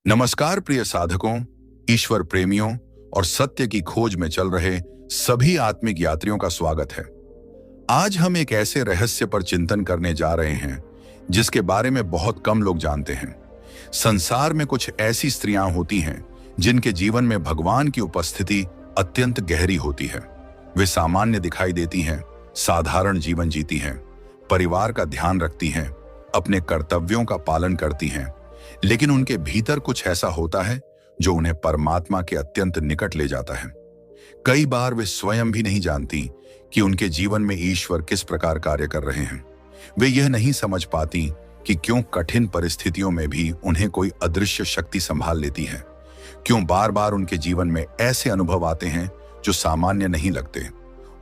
नमस्कार प्रिय साधकों, ईश्वर प्रेमियों और सत्य की खोज में चल रहे सभी आत्मिक यात्रियों का स्वागत है। आज हम एक ऐसे रहस्य पर चिंतन करने जा रहे हैं जिसके बारे में बहुत कम लोग जानते हैं। संसार में कुछ ऐसी स्त्रियां होती हैं जिनके जीवन में भगवान की उपस्थिति अत्यंत गहरी होती है। वे सामान्य दिखाई देती हैं, साधारण जीवन जीती हैं, परिवार का ध्यान रखती हैं, अपने कर्तव्यों का पालन करती हैं, लेकिन उनके भीतर कुछ ऐसा होता है जो उन्हें परमात्मा के अत्यंत निकट ले जाता है। कई बार वे स्वयं भी नहीं जानती कि उनके जीवन में ईश्वर किस प्रकार कार्य कर रहे हैं। वे यह नहीं समझ पाती कि क्यों कठिन परिस्थितियों में भी उन्हें कोई अदृश्य शक्ति संभाल लेती है, क्यों बार बार उनके जीवन में ऐसे अनुभव आते हैं जो सामान्य नहीं लगते,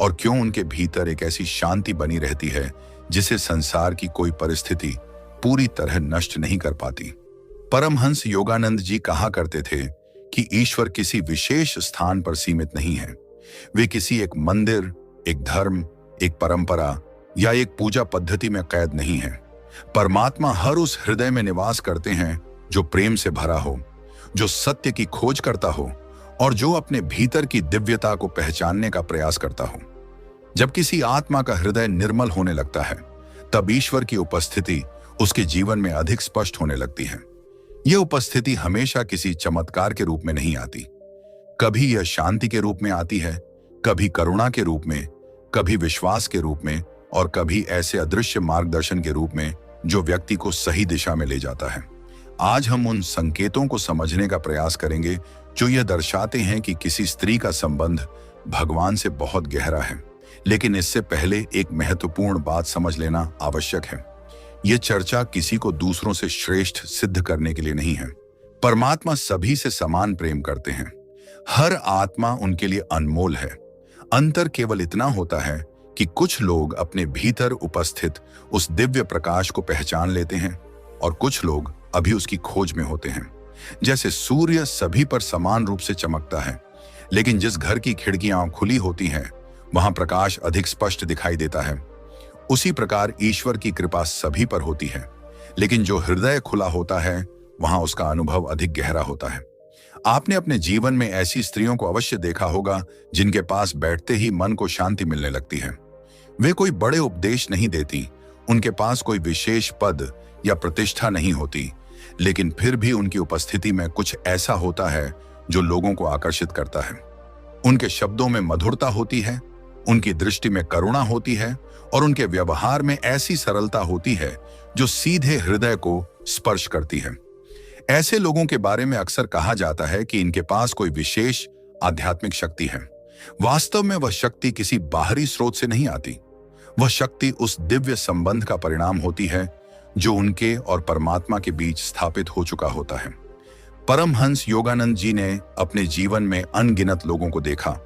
और क्यों उनके भीतर एक ऐसी शांति बनी रहती है जिसे संसार की कोई परिस्थिति पूरी तरह नष्ट नहीं कर पाती। परमहंस योगानंद जी कहा करते थे कि ईश्वर किसी विशेष स्थान पर सीमित नहीं है। वे किसी एक मंदिर, एक धर्म, एक परंपरा या एक पूजा पद्धति में कैद नहीं है। परमात्मा हर उस हृदय में निवास करते हैं जो प्रेम से भरा हो, जो सत्य की खोज करता हो और जो अपने भीतर की दिव्यता को पहचानने का प्रयास करता हो। जब किसी आत्मा का हृदय निर्मल होने लगता है, तब ईश्वर की उपस्थिति उसके जीवन में अधिक स्पष्ट होने लगती है। यह उपस्थिति हमेशा किसी चमत्कार के रूप में नहीं आती। कभी यह शांति के रूप में आती है, कभी करुणा के रूप में, कभी विश्वास के रूप में और कभी ऐसे अदृश्य मार्गदर्शन के रूप में जो व्यक्ति को सही दिशा में ले जाता है। आज हम उन संकेतों को समझने का प्रयास करेंगे जो यह दर्शाते हैं कि किसी स्त्री का संबंध भगवान से बहुत गहरा है। लेकिन इससे पहले एक महत्वपूर्ण बात समझ लेना आवश्यक है। यह चर्चा किसी को दूसरों से श्रेष्ठ सिद्ध करने के लिए नहीं है। परमात्मा सभी से समान प्रेम करते हैं। हर आत्मा उनके लिए अनमोल है। अंतर केवल इतना होता है कि कुछ लोग अपने भीतर उपस्थित उस दिव्य प्रकाश को पहचान लेते हैं और कुछ लोग अभी उसकी खोज में होते हैं। जैसे सूर्य सभी पर समान रूप से चमकता है, लेकिन जिस घर की खिड़कियां खुली होती हैं वहां प्रकाश अधिक स्पष्ट दिखाई देता है। उसी प्रकार ईश्वर की कृपा सभी पर होती है, लेकिन जो हृदय खुला होता है वहां उसका अनुभव अधिक गहरा होता है। आपने अपने जीवन में ऐसी स्त्रियों को अवश्य देखा होगा जिनके पास बैठते ही मन को शांति मिलने लगती है। वे कोई बड़े उपदेश नहीं देती, उनके पास कोई विशेष पद या प्रतिष्ठा नहीं होती, लेकिन फिर भी उनकी उपस्थिति में कुछ ऐसा होता है जो लोगों को आकर्षित करता है। उनके शब्दों में मधुरता होती है, उनकी दृष्टि में करुणा होती है और उनके व्यवहार में ऐसी सरलता होती है जो सीधे हृदय को स्पर्श करती है। ऐसे लोगों के बारे में अक्सर कहा जाता है कि इनके पास कोई विशेष आध्यात्मिक शक्ति है। वास्तव में वह शक्ति किसी बाहरी स्रोत से नहीं आती। वह शक्ति उस दिव्य संबंध का परिणाम होती है जो उनके और परमात्मा के बीच स्थापित हो चुका होता है। परमहंस योगानंद जी ने अपने जीवन में अनगिनत लोगों को देखा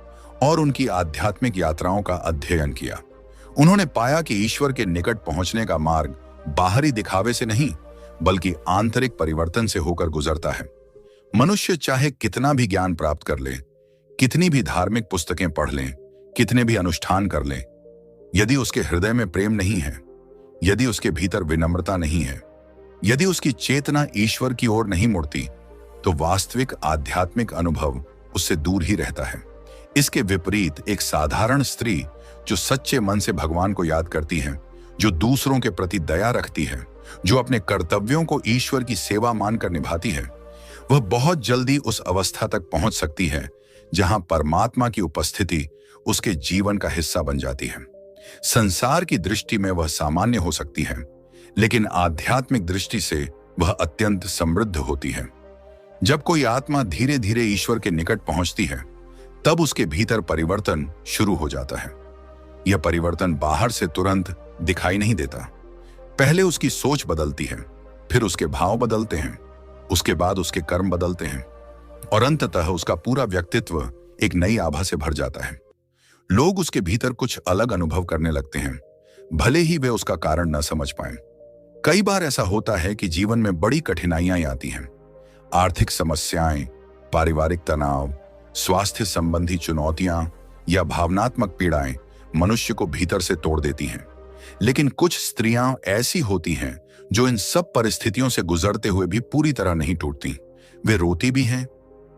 और उनकी आध्यात्मिक यात्राओं का अध्ययन किया। उन्होंने पाया कि ईश्वर के निकट पहुंचने का मार्ग बाहरी दिखावे से नहीं बल्कि आंतरिक परिवर्तन से होकर गुजरता है। मनुष्य चाहे कितना भी ज्ञान प्राप्त कर ले, कितनी भी धार्मिक पुस्तकें पढ़ लें, कितने भी अनुष्ठान कर लें, यदि उसके हृदय में प्रेम नहीं है, यदि उसके भीतर विनम्रता नहीं है, यदि उसकी चेतना ईश्वर की ओर नहीं मुड़ती, तो वास्तविक आध्यात्मिक अनुभव उससे दूर ही रहता है। इसके विपरीत एक साधारण स्त्री जो सच्चे मन से भगवान को याद करती है, जो दूसरों के प्रति दया रखती है, जो अपने कर्तव्यों को ईश्वर की सेवा मानकर निभाती है, वह बहुत जल्दी उस अवस्था तक पहुंच सकती है जहां परमात्मा की उपस्थिति उसके जीवन का हिस्सा बन जाती है। संसार की दृष्टि में वह सामान्य हो सकती है, लेकिन आध्यात्मिक दृष्टि से वह अत्यंत समृद्ध होती है। जब कोई आत्मा धीरे धीरे ईश्वर के निकट पहुंचती है, तब उसके भीतर परिवर्तन शुरू हो जाता है। यह परिवर्तन बाहर से तुरंत दिखाई नहीं देता। पहले उसकी सोच बदलती है, फिर उसके भाव बदलते हैं, उसके बाद उसके कर्म बदलते हैं और अंततः उसका पूरा व्यक्तित्व एक नई आभा से भर जाता है। लोग उसके भीतर कुछ अलग अनुभव करने लगते हैं, भले ही वे उसका कारण न समझ पाएं। कई बार ऐसा होता है कि जीवन में बड़ी कठिनाइयां आती हैं। आर्थिक समस्याएं, पारिवारिक तनाव, स्वास्थ्य संबंधी चुनौतियां या भावनात्मक पीड़ाएं मनुष्य को भीतर से तोड़ देती हैं। लेकिन कुछ स्त्रियां ऐसी होती हैं जो इन सब परिस्थितियों से गुजरते हुए भी पूरी तरह नहीं टूटती। वे रोती भी हैं,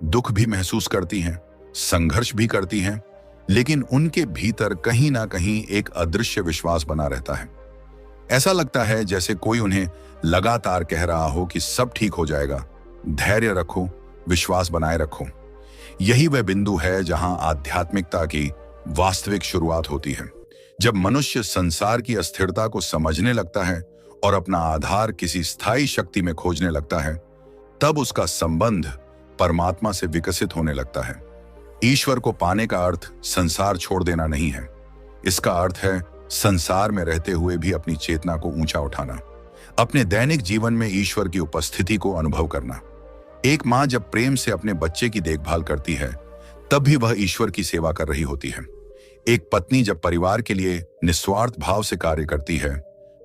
दुख भी महसूस करती हैं, संघर्ष भी करती हैं, लेकिन उनके भीतर कहीं ना कहीं एक अदृश्य विश्वास बना रहता है। ऐसा लगता है जैसे कोई उन्हें लगातार कह रहा हो कि सब ठीक हो जाएगा, धैर्य रखो, विश्वास बनाए रखो। यही वह बिंदु है जहां आध्यात्मिकता की वास्तविक शुरुआत होती है। जब मनुष्य संसार की अस्थिरता को समझने लगता है और अपना आधार किसी स्थायी शक्ति में खोजने लगता है, तब उसका संबंध परमात्मा से विकसित होने लगता है। ईश्वर को पाने का अर्थ संसार छोड़ देना नहीं है। इसका अर्थ है संसार में रहते हुए भी अपनी चेतना को ऊंचा उठाना, अपने दैनिक जीवन में ईश्वर की उपस्थिति को अनुभव करना। एक माँ जब प्रेम से अपने बच्चे की देखभाल करती है, तब भी वह ईश्वर की सेवा कर रही होती है। एक पत्नी जब परिवार के लिए निस्वार्थ भाव से कार्य करती है,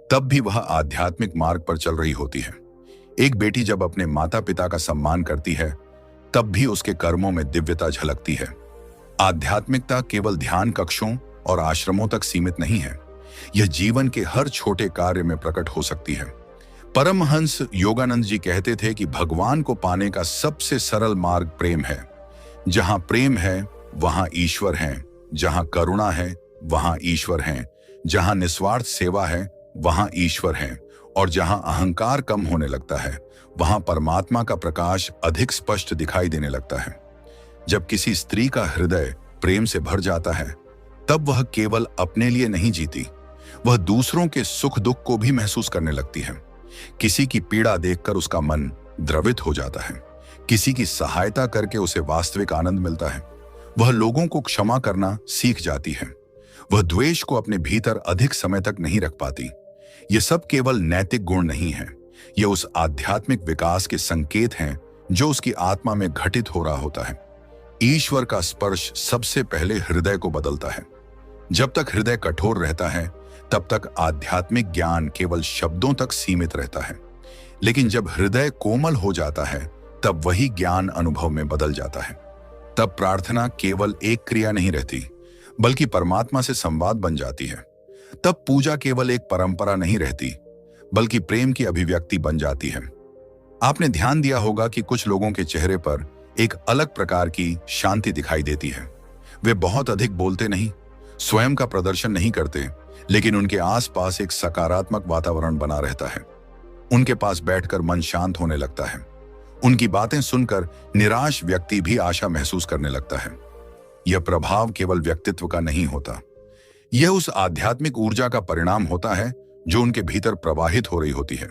तब भी वह आध्यात्मिक मार्ग पर चल रही होती है। एक बेटी जब अपने माता पिता का सम्मान करती है, तब भी उसके कर्मों में दिव्यता झलकती है। आध्यात्मिकता केवल ध्यान कक्षों और आश्रमों तक सीमित नहीं है, यह जीवन के हर छोटे कार्य में प्रकट हो सकती है। परमहंस योगानंद जी कहते थे कि भगवान को पाने का सबसे सरल मार्ग प्रेम है। जहां प्रेम है वहां ईश्वर है, जहां करुणा है वहां ईश्वर है, जहां निस्वार्थ सेवा है वहां ईश्वर है, और जहां अहंकार कम होने लगता है वहां परमात्मा का प्रकाश अधिक स्पष्ट दिखाई देने लगता है। जब किसी स्त्री का हृदय प्रेम से भर जाता है, तब वह केवल अपने लिए नहीं जीती, वह दूसरों के सुख दुख को भी महसूस करने लगती है। किसी की पीड़ा देखकर उसका मन द्रवित हो जाता है, किसी की सहायता करके उसे वास्तविक आनंद मिलता है। वह लोगों को क्षमा करना सीख जाती है, वह द्वेष को अपने भीतर अधिक समय तक नहीं रख पाती। ये सब केवल नैतिक गुण नहीं है, ये उस आध्यात्मिक विकास के संकेत हैं जो उसकी आत्मा में घटित हो रहा होता है। ईश्वर का स्पर्श सबसे पहले हृदय को बदलता है। जब तक हृदय कठोर रहता है, तब तक आध्यात्मिक ज्ञान केवल शब्दों तक सीमित रहता है, लेकिन जब हृदय कोमल हो जाता है, तब वही ज्ञान अनुभव में बदल जाता है। तब प्रार्थना केवल एक क्रिया नहीं रहती, बल्कि परमात्मा से संवाद बन जाती है। तब पूजा केवल एक परंपरा नहीं रहती, बल्कि प्रेम की अभिव्यक्ति बन जाती है। आपने ध्यान दिया होगा कि कुछ लोगों के चेहरे पर एक अलग प्रकार की शांति दिखाई देती है। वे बहुत अधिक बोलते नहीं, स्वयं का प्रदर्शन नहीं करते, लेकिन उनके आसपास एक सकारात्मक वातावरण बना रहता है। उनके पास बैठकर मन शांत होने लगता है। उनकी बातें सुनकर निराश व्यक्ति भी आशा महसूस करने लगता है। यह प्रभाव केवल व्यक्तित्व का नहीं होता, यह उस आध्यात्मिक ऊर्जा का परिणाम होता है जो उनके भीतर प्रवाहित हो रही होती है।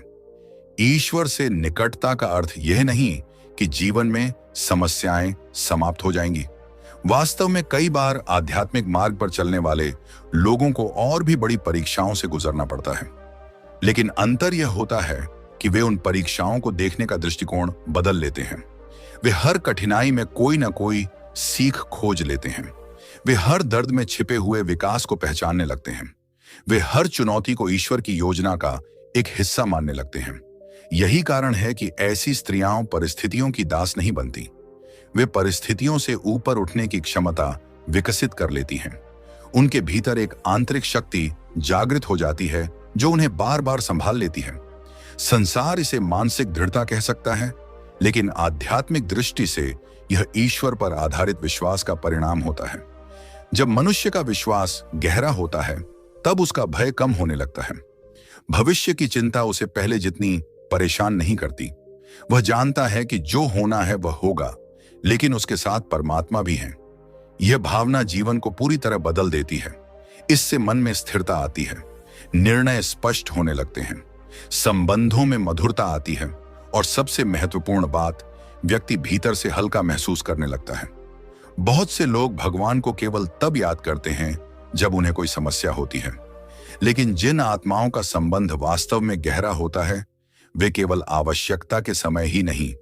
ईश्वर से निकटता का अर्थ यह नहीं कि जीवन में समस्याएं समाप्त हो जाएंगी। वास्तव में कई बार आध्यात्मिक मार्ग पर चलने वाले लोगों को और भी बड़ी परीक्षाओं से गुजरना पड़ता है, लेकिन अंतर यह होता है कि वे उन परीक्षाओं को देखने का दृष्टिकोण बदल लेते हैं। वे हर कठिनाई में कोई ना कोई सीख खोज लेते हैं। वे हर दर्द में छिपे हुए विकास को पहचानने लगते हैं। वे हर चुनौती को ईश्वर की योजना का एक हिस्सा मानने लगते हैं। यही कारण है कि ऐसी स्त्रियां परिस्थितियों की दास नहीं बनती। वे परिस्थितियों से ऊपर उठने की क्षमता विकसित कर लेती हैं। उनके भीतर एक आंतरिक शक्ति जागृत हो जाती है जो उन्हें बार बार संभाल लेती है। संसार इसे मानसिक दृढ़ता कह सकता है, लेकिन आध्यात्मिक दृष्टि से यह ईश्वर पर आधारित विश्वास का परिणाम होता है। जब मनुष्य का विश्वास गहरा होता है, तब उसका भय कम होने लगता है। भविष्य की चिंता उसे पहले जितनी परेशान नहीं करती। वह जानता है कि जो होना है वह होगा, लेकिन उसके साथ परमात्मा भी है। यह भावना जीवन को पूरी तरह बदल देती है। इससे मन में स्थिरता आती है, निर्णय स्पष्ट होने लगते हैं, संबंधों में मधुरता आती है, और सबसे महत्वपूर्ण बात, व्यक्ति भीतर से हल्का महसूस करने लगता है। बहुत से लोग भगवान को केवल तब याद करते हैं जब उन्हें कोई समस्या होती है, लेकिन जिन आत्माओं का संबंध वास्तव में गहरा होता है, वे केवल आवश्यकता के समय ही नहीं,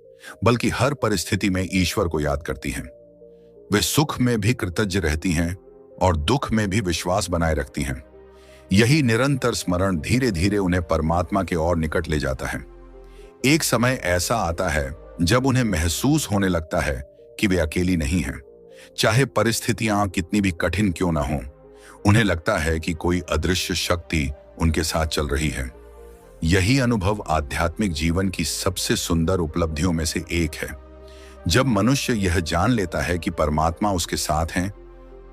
बल्कि हर परिस्थिति में ईश्वर को याद करती हैं। वे सुख में भी कृतज्ञ रहती हैं और दुख में भी विश्वास बनाए रखती हैं। यही निरंतर स्मरण धीरे धीरे उन्हें परमात्मा के और निकट ले जाता है। एक समय ऐसा आता है जब उन्हें महसूस होने लगता है कि वे अकेली नहीं हैं। चाहे परिस्थितियां कितनी भी कठिन क्यों ना हो, उन्हें लगता है कि कोई अदृश्य शक्ति उनके साथ चल रही है। यही अनुभव आध्यात्मिक जीवन की सबसे सुंदर उपलब्धियों में से एक है। जब मनुष्य यह जान लेता है कि परमात्मा उसके साथ हैं,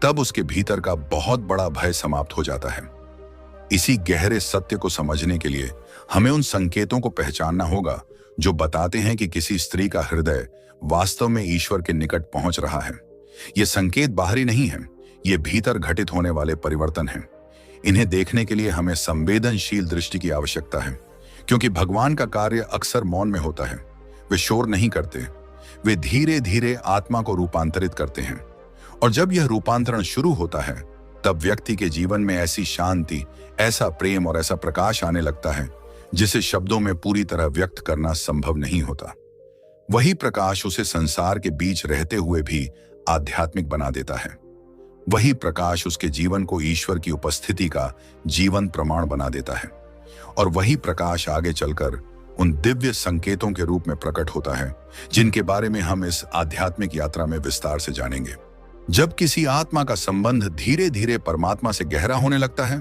तब उसके भीतर का बहुत बड़ा भय समाप्त हो जाता है। इसी गहरे सत्य को समझने के लिए हमें उन संकेतों को पहचानना होगा जो बताते हैं कि किसी स्त्री का हृदय वास्तव में ईश्वर के निकट पहुंच रहा है। ये संकेत बाहरी नहीं है, ये भीतर घटित होने वाले परिवर्तन हैं। इन्हें देखने के लिए हमें संवेदनशील दृष्टि की आवश्यकता है, क्योंकि भगवान का कार्य अक्सर मौन में होता है। वे शोर नहीं करते, वे धीरे धीरे आत्मा को रूपांतरित करते हैं। और जब यह रूपांतरण शुरू होता है, तब व्यक्ति के जीवन में ऐसी शांति, ऐसा प्रेम और ऐसा प्रकाश आने लगता है जिसे शब्दों में पूरी तरह व्यक्त करना संभव नहीं होता। वही प्रकाश उसे संसार के बीच रहते हुए भी आध्यात्मिक बना देता है। वही प्रकाश उसके जीवन को ईश्वर की उपस्थिति का जीवंत प्रमाण बना देता है। और वही प्रकाश आगे चलकर उन दिव्य संकेतों के रूप में प्रकट होता है जिनके बारे में हम इस आध्यात्मिक यात्रा में विस्तार से जानेंगे। जब किसी आत्मा का संबंध धीरे धीरे परमात्मा से गहरा होने लगता है,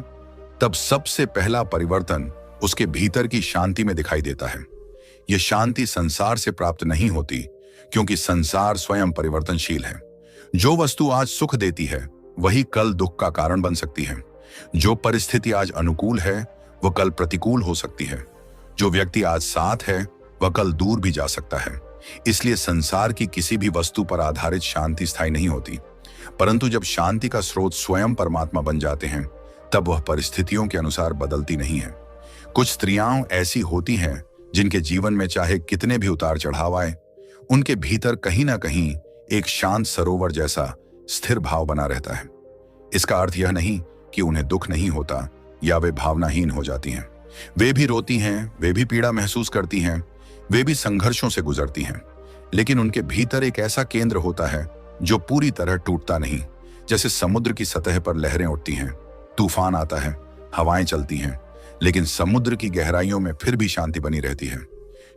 तब सबसे पहला परिवर्तन उसके भीतर की शांति में दिखाई देता है। यह शांति संसार से प्राप्त नहीं होती, क्योंकि संसार स्वयं परिवर्तनशील है। जो वस्तु आज सुख देती है वही कल दुख का कारण बन सकती है। जो परिस्थिति आज अनुकूल है वह कल प्रतिकूल हो सकती है। जो व्यक्ति आज साथ है वह कल दूर भी जा सकता है। इसलिए संसार की किसी भी वस्तु पर आधारित शांति स्थायी नहीं होती, परंतु जब शांति का स्रोत स्वयं परमात्मा बन जाते हैं, तब वह परिस्थितियों के अनुसार बदलती नहीं है। कुछ स्त्रियां ऐसी होती हैं जिनके जीवन में चाहे कितने भी उतार चढ़ाव आए, उनके भीतर कहीं ना कहीं एक शांत सरोवर जैसा स्थिर भाव बना रहता है। इसका अर्थ यह नहीं कि उन्हें दुख नहीं होता या वे भावनाहीन हो जाती हैं। वे भी रोती हैं, वे भी पीड़ा महसूस करती हैं, वे भी संघर्षों से गुजरती हैं, लेकिन उनके भीतर एक ऐसा केंद्र होता है जो पूरी तरह टूटता नहीं। जैसे समुद्र की सतह पर लहरें उठती हैं, तूफान आता है, हवाएं चलती हैं, लेकिन समुद्र की गहराइयों में फिर भी शांति बनी रहती है।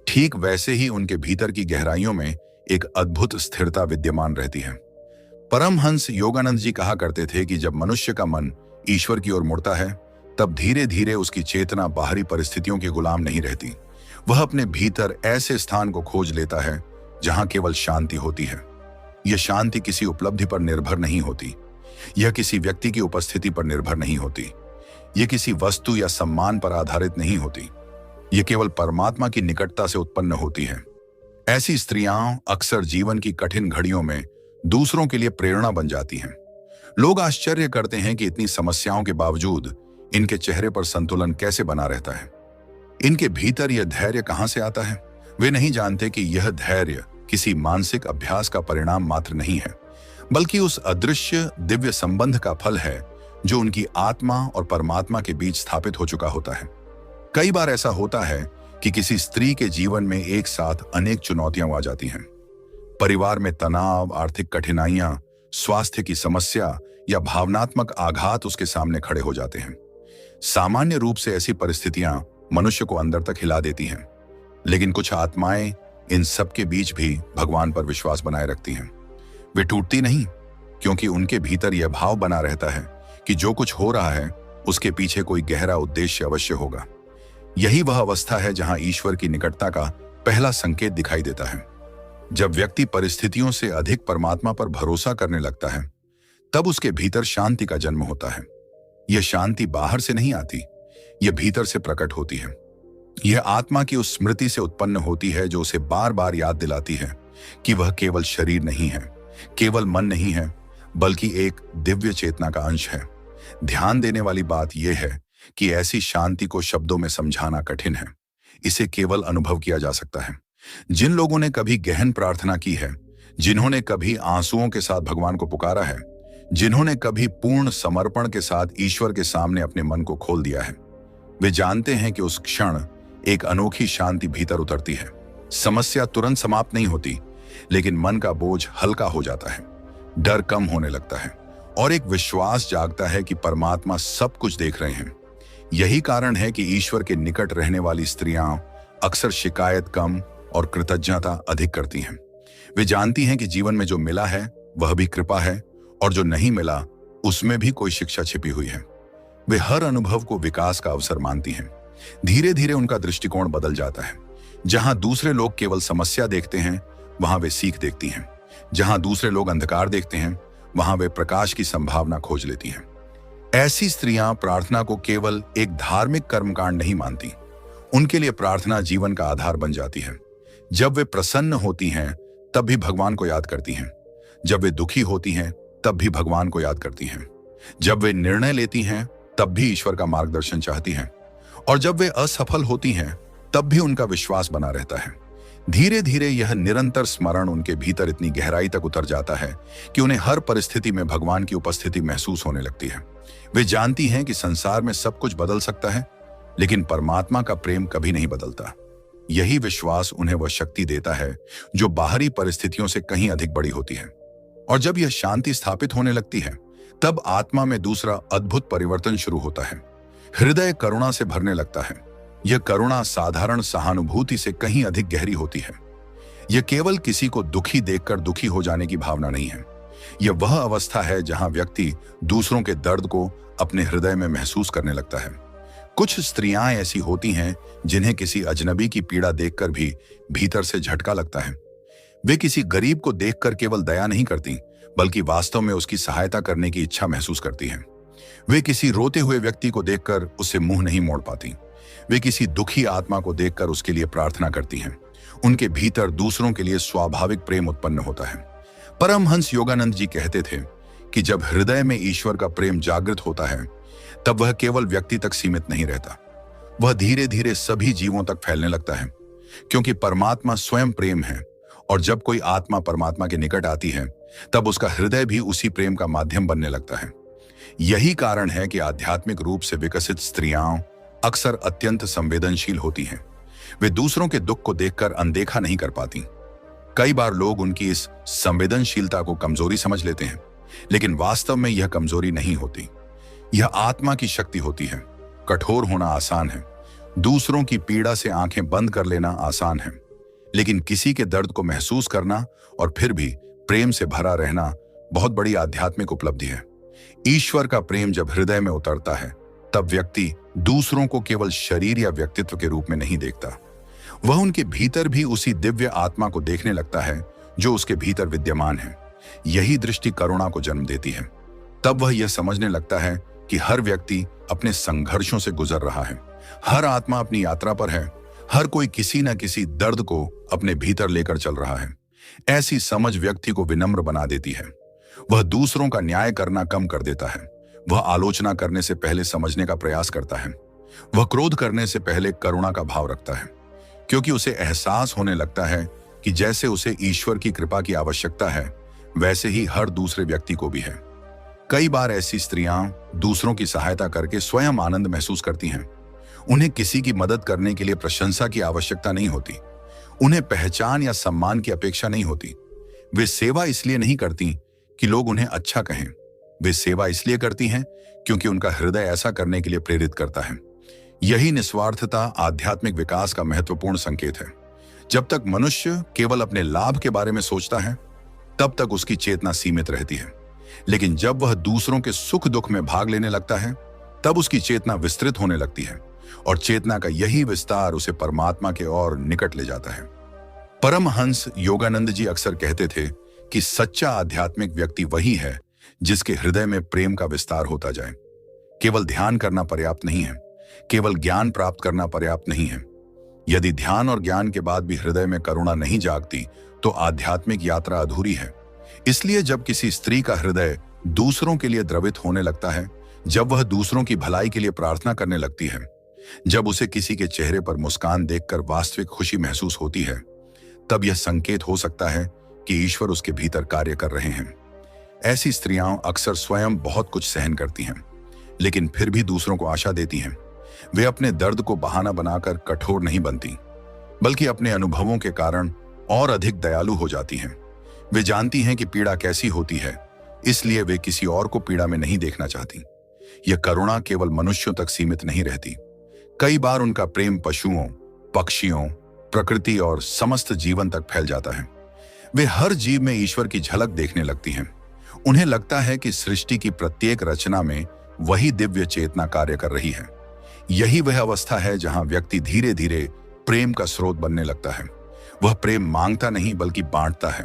ठीक वैसे ही उनके भीतर की गहराइयों में एक अद्भुत स्थिरता विद्यमान रहती है। परमहंस योगानंद जी कहा करते थे कि जब मनुष्य का मन ईश्वर की ओर मुड़ता है, तब धीरे धीरे उसकी चेतना बाहरी परिस्थितियों के गुलाम नहीं रहती। वह अपने भीतर ऐसे स्थान को खोज लेता है जहां केवल शांति होती है। यह शांति किसी उपलब्धि पर निर्भर नहीं होती, यह किसी व्यक्ति की उपस्थिति पर निर्भर नहीं होती, यह किसी वस्तु या सम्मान पर आधारित नहीं होती। यह केवल परमात्मा की निकटता से उत्पन्न होती है। ऐसी स्त्रियां अक्सर जीवन की कठिन घड़ियों में दूसरों के लिए प्रेरणा बन जाती हैं। लोग आश्चर्य करते हैं कि इतनी समस्याओं के बावजूद इनके चेहरे पर संतुलन कैसे बना रहता है। इनके भीतर यह धैर्य कहां से आता है? वे नहीं जानते कि यह धैर्य किसी मानसिक अभ्यास का परिणाम मात्र नहीं है, बल्कि उस अदृश्य दिव्य संबंध का फल है जो उनकी आत्मा और परमात्मा के बीच स्थापित हो चुका होता है। कई बार ऐसा होता है कि किसी स्त्री के जीवन में एक साथ अनेक चुनौतियां आ जाती हैं। परिवार में तनाव, आर्थिक कठिनाइयां, स्वास्थ्य की समस्या या भावनात्मक आघात उसके सामने खड़े हो जाते हैं। सामान्य रूप से ऐसी परिस्थितियां मनुष्य को अंदर तक हिला देती हैं, लेकिन कुछ आत्माएं इन सब के बीच भी भगवान पर विश्वास बनाए रखती हैं। वे टूटती नहीं, क्योंकि उनके भीतर यह भाव बना रहता है कि जो कुछ हो रहा है उसके पीछे कोई गहरा उद्देश्य अवश्य होगा। यही वह अवस्था है जहां ईश्वर की निकटता का पहला संकेत दिखाई देता है। जब व्यक्ति परिस्थितियों से अधिक परमात्मा पर भरोसा करने लगता है, तब उसके भीतर शांति का जन्म होता है। यह शांति बाहर से नहीं आती, यह भीतर से प्रकट होती है। यह आत्मा की उस स्मृति से उत्पन्न होती है जो उसे बार बार याद दिलाती है कि वह केवल शरीर नहीं है, केवल मन नहीं है, बल्कि एक दिव्य चेतना का अंश है। ध्यान देने वाली बात यह है कि ऐसी शांति को शब्दों में समझाना कठिन है। इसे केवल अनुभव किया जा सकता है। जिन लोगों ने कभी गहन प्रार्थना की है, जिन्होंने कभी आंसुओं के साथ भगवान को पुकारा है, जिन्होंने कभी पूर्ण समर्पण के साथ ईश्वर के सामने अपने मन को खोल दिया है, वे जानते हैं कि उस क्षण एक अनोखी शांति भीतर उतरती है। समस्या तुरंत समाप्त नहीं होती, लेकिन मन का बोझ हल्का हो जाता है, डर कम होने लगता है और एक विश्वास जागता है कि परमात्मा सब कुछ देख रहे हैं। यही कारण है कि ईश्वर के निकट रहने वाली स्त्रियां अक्सर शिकायत कम और कृतज्ञता अधिक करती हैं। वे जानती हैं कि जीवन में जो मिला है वह भी कृपा है, और जो नहीं मिला उसमें भी कोई शिक्षा छिपी हुई है। वे हर अनुभव को विकास का अवसर मानती हैं। धीरे धीरे उनका दृष्टिकोण बदल जाता है। जहां दूसरे लोग केवल समस्या देखते हैं, वहां वे सीख देखती हैं। जहां दूसरे लोग अंधकार देखते हैं, वहां वे प्रकाश की संभावना खोज लेती हैं। ऐसी स्त्रियां प्रार्थना को केवल एक धार्मिक कर्मकांड नहीं मानती। उनके लिए प्रार्थना जीवन का आधार बन जाती है। जब वे प्रसन्न होती हैं, तब भी भगवान को याद करती हैं। जब वे दुखी होती हैं, तब भी भगवान को याद करती हैं। जब वे निर्णय लेती हैं, तब भी ईश्वर का मार्गदर्शन चाहती हैं। और जब वे असफल होती हैं, तब भी उनका विश्वास बना रहता है। धीरे धीरे यह निरंतर स्मरण उनके भीतर इतनी गहराई तक उतर जाता है कि उन्हें हर परिस्थिति में भगवान की उपस्थिति महसूस होने लगती है। वे जानती हैं कि संसार में सब कुछ बदल सकता है, लेकिन परमात्मा का प्रेम कभी नहीं बदलता। यही विश्वास उन्हें वह शक्ति देता है जो बाहरी परिस्थितियों से कहीं अधिक बड़ी होती है। और जब यह शांति स्थापित होने लगती है, तब आत्मा में दूसरा अद्भुत परिवर्तन शुरू होता है। हृदय करुणा से भरने लगता है। यह करुणा साधारण सहानुभूति से कहीं अधिक गहरी होती है। यह केवल किसी को दुखी देखकर दुखी हो जाने की भावना नहीं है। यह वह अवस्था है जहां व्यक्ति दूसरों के दर्द को अपने हृदय में महसूस करने लगता है। कुछ स्त्रियां ऐसी होती हैं जिन्हें किसी अजनबी की पीड़ा देखकर भी भीतर से झटका लगता है। वे किसी गरीब को देखकर केवल दया नहीं करती, बल्कि वास्तव में उसकी सहायता करने की इच्छा महसूस करती हैं। वे किसी रोते हुए व्यक्ति को देखकर उससे मुंह नहीं मोड़ पाती। वे किसी दुखी आत्मा को देखकर उसके लिए प्रार्थना करती हैं। उनके भीतर दूसरों के लिए स्वाभाविक प्रेम उत्पन्न होता है। परमहंस योगानंद जी कहते थे कि जब हृदय में ईश्वर का प्रेम जागृत होता है, तब वह केवल व्यक्ति तक सीमित नहीं रहता। वह धीरे धीरे सभी जीवों तक फैलने लगता है, क्योंकि परमात्मा स्वयं प्रेम है। और जब कोई आत्मा परमात्मा के निकट आती है, तब उसका हृदय भी उसी प्रेम का माध्यम बनने लगता है। यही कारण है कि आध्यात्मिक रूप से विकसित स्त्रियां अक्सर अत्यंत संवेदनशील होती हैं। वे दूसरों के दुख को देखकर अनदेखा नहीं कर पाती। कई बार लोग उनकी इस संवेदनशीलता को कमजोरी समझ लेते हैं, लेकिन वास्तव में यह कमजोरी नहीं होती। यह आत्मा की शक्ति होती है। कठोर होना आसान है, दूसरों की पीड़ा से आंखें बंद कर लेना आसान है, लेकिन किसी के दर्द को महसूस करना और फिर भी प्रेम से भरा रहना बहुत बड़ी आध्यात्मिक उपलब्धि है। ईश्वर का प्रेम जब हृदय में उतरता है, तब व्यक्ति दूसरों को केवल शरीर या व्यक्तित्व के रूप में नहीं देखता। वह उनके भीतर भी उसी दिव्य आत्मा को देखने लगता है जो उसके भीतर विद्यमान है। यही दृष्टि करुणा को जन्म देती है। तब वह यह समझने लगता है कि हर व्यक्ति अपने संघर्षों से गुजर रहा है। हर आत्मा अपनी यात्रा पर है। हर कोई किसी न किसी दर्द को अपने भीतर लेकर चल रहा है। ऐसी समझ व्यक्ति को विनम्र बना देती है। वह दूसरों का न्याय करना कम कर देता है। वह आलोचना करने से पहले समझने का प्रयास करता है। वह क्रोध करने से पहले करुणा का भाव रखता है, क्योंकि उसे एहसास होने लगता है कि जैसे उसे ईश्वर की कृपा की आवश्यकता है, वैसे ही हर दूसरे व्यक्ति को भी है। कई बार ऐसी स्त्रियां दूसरों की सहायता करके स्वयं आनंद महसूस करती हैं। उन्हें किसी की मदद करने के लिए प्रशंसा की आवश्यकता नहीं होती। उन्हें पहचान या सम्मान की अपेक्षा नहीं होती। वे सेवा इसलिए नहीं करती कि लोग उन्हें अच्छा कहें। वे सेवा इसलिए करती हैं क्योंकि उनका हृदय ऐसा करने के लिए प्रेरित करता है। यही निस्वार्थता आध्यात्मिक विकास का महत्वपूर्ण संकेत है। जब तक मनुष्य केवल अपने लाभ के बारे में सोचता है, तब तक उसकी चेतना सीमित रहती है। लेकिन जब वह दूसरों के सुख दुख में भाग लेने लगता है, तब उसकी चेतना विस्तृत होने लगती है, और चेतना का यही विस्तार उसे परमात्मा के और निकट ले जाता है। परमहंस योगानंद जी अक्सर कहते थे कि सच्चा आध्यात्मिक व्यक्ति वही है जिसके हृदय में प्रेम का विस्तार होता जाए। केवल ध्यान करना पर्याप्त नहीं है, केवल ज्ञान प्राप्त करना पर्याप्त नहीं है। यदि ध्यान और ज्ञान के बाद भी हृदय में करुणा नहीं जागती, तो आध्यात्मिक यात्रा अधूरी है। इसलिए जब किसी स्त्री का हृदय दूसरों के लिए द्रवित होने लगता है, जब वह दूसरों की भलाई के लिए प्रार्थना करने लगती है, जब उसे किसी के चेहरे पर मुस्कान देखकर वास्तविक खुशी महसूस होती है, तब यह संकेत हो सकता है कि ईश्वर उसके भीतर कार्य कर रहे हैं। ऐसी स्त्रियां अक्सर स्वयं बहुत कुछ सहन करती हैं, लेकिन फिर भी दूसरों को आशा देती हैं। वे अपने दर्द को बहाना बनाकर कठोर नहीं बनती, बल्कि अपने अनुभवों के कारण और अधिक दयालु हो जाती हैं। वे जानती हैं कि पीड़ा कैसी होती है, इसलिए वे किसी और को पीड़ा में नहीं देखना चाहती। यह करुणा केवल मनुष्यों तक सीमित नहीं रहती। कई बार उनका प्रेम पशुओं, पक्षियों, प्रकृति और समस्त जीवन तक फैल जाता है। वे हर जीव में ईश्वर की झलक देखने लगती हैं। उन्हें लगता है कि सृष्टि की प्रत्येक रचना में वही दिव्य चेतना कार्य कर रही है। यही वह अवस्था है जहां व्यक्ति धीरे धीरे प्रेम का स्रोत बनने लगता है। वह प्रेम मांगता नहीं बल्कि बांटता है।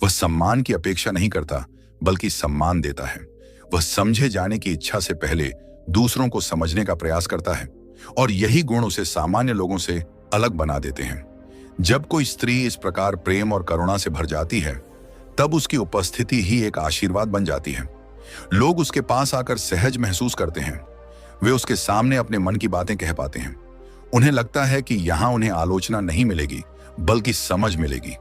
वह सम्मान की अपेक्षा नहीं करता बल्कि सम्मान देता है। वह समझे जाने की इच्छा से पहले दूसरों को समझने का प्रयास करता है और यही गुण उसे सामान्य लोगों से अलग बना देते हैं। जब कोई स्त्री इस प्रकार प्रेम और करुणा से भर जाती है, तब उसकी उपस्थिति ही एक आशीर्वाद बन जाती है। लोग उसके पास आकर सहज महसूस करते हैं। वे उसके सामने अपने मन की बातें कह पाते हैं। उन्हें लगता है कि यहां उन्हें आलोचना नहीं मिलेगी बल्कि समझ मिलेगी।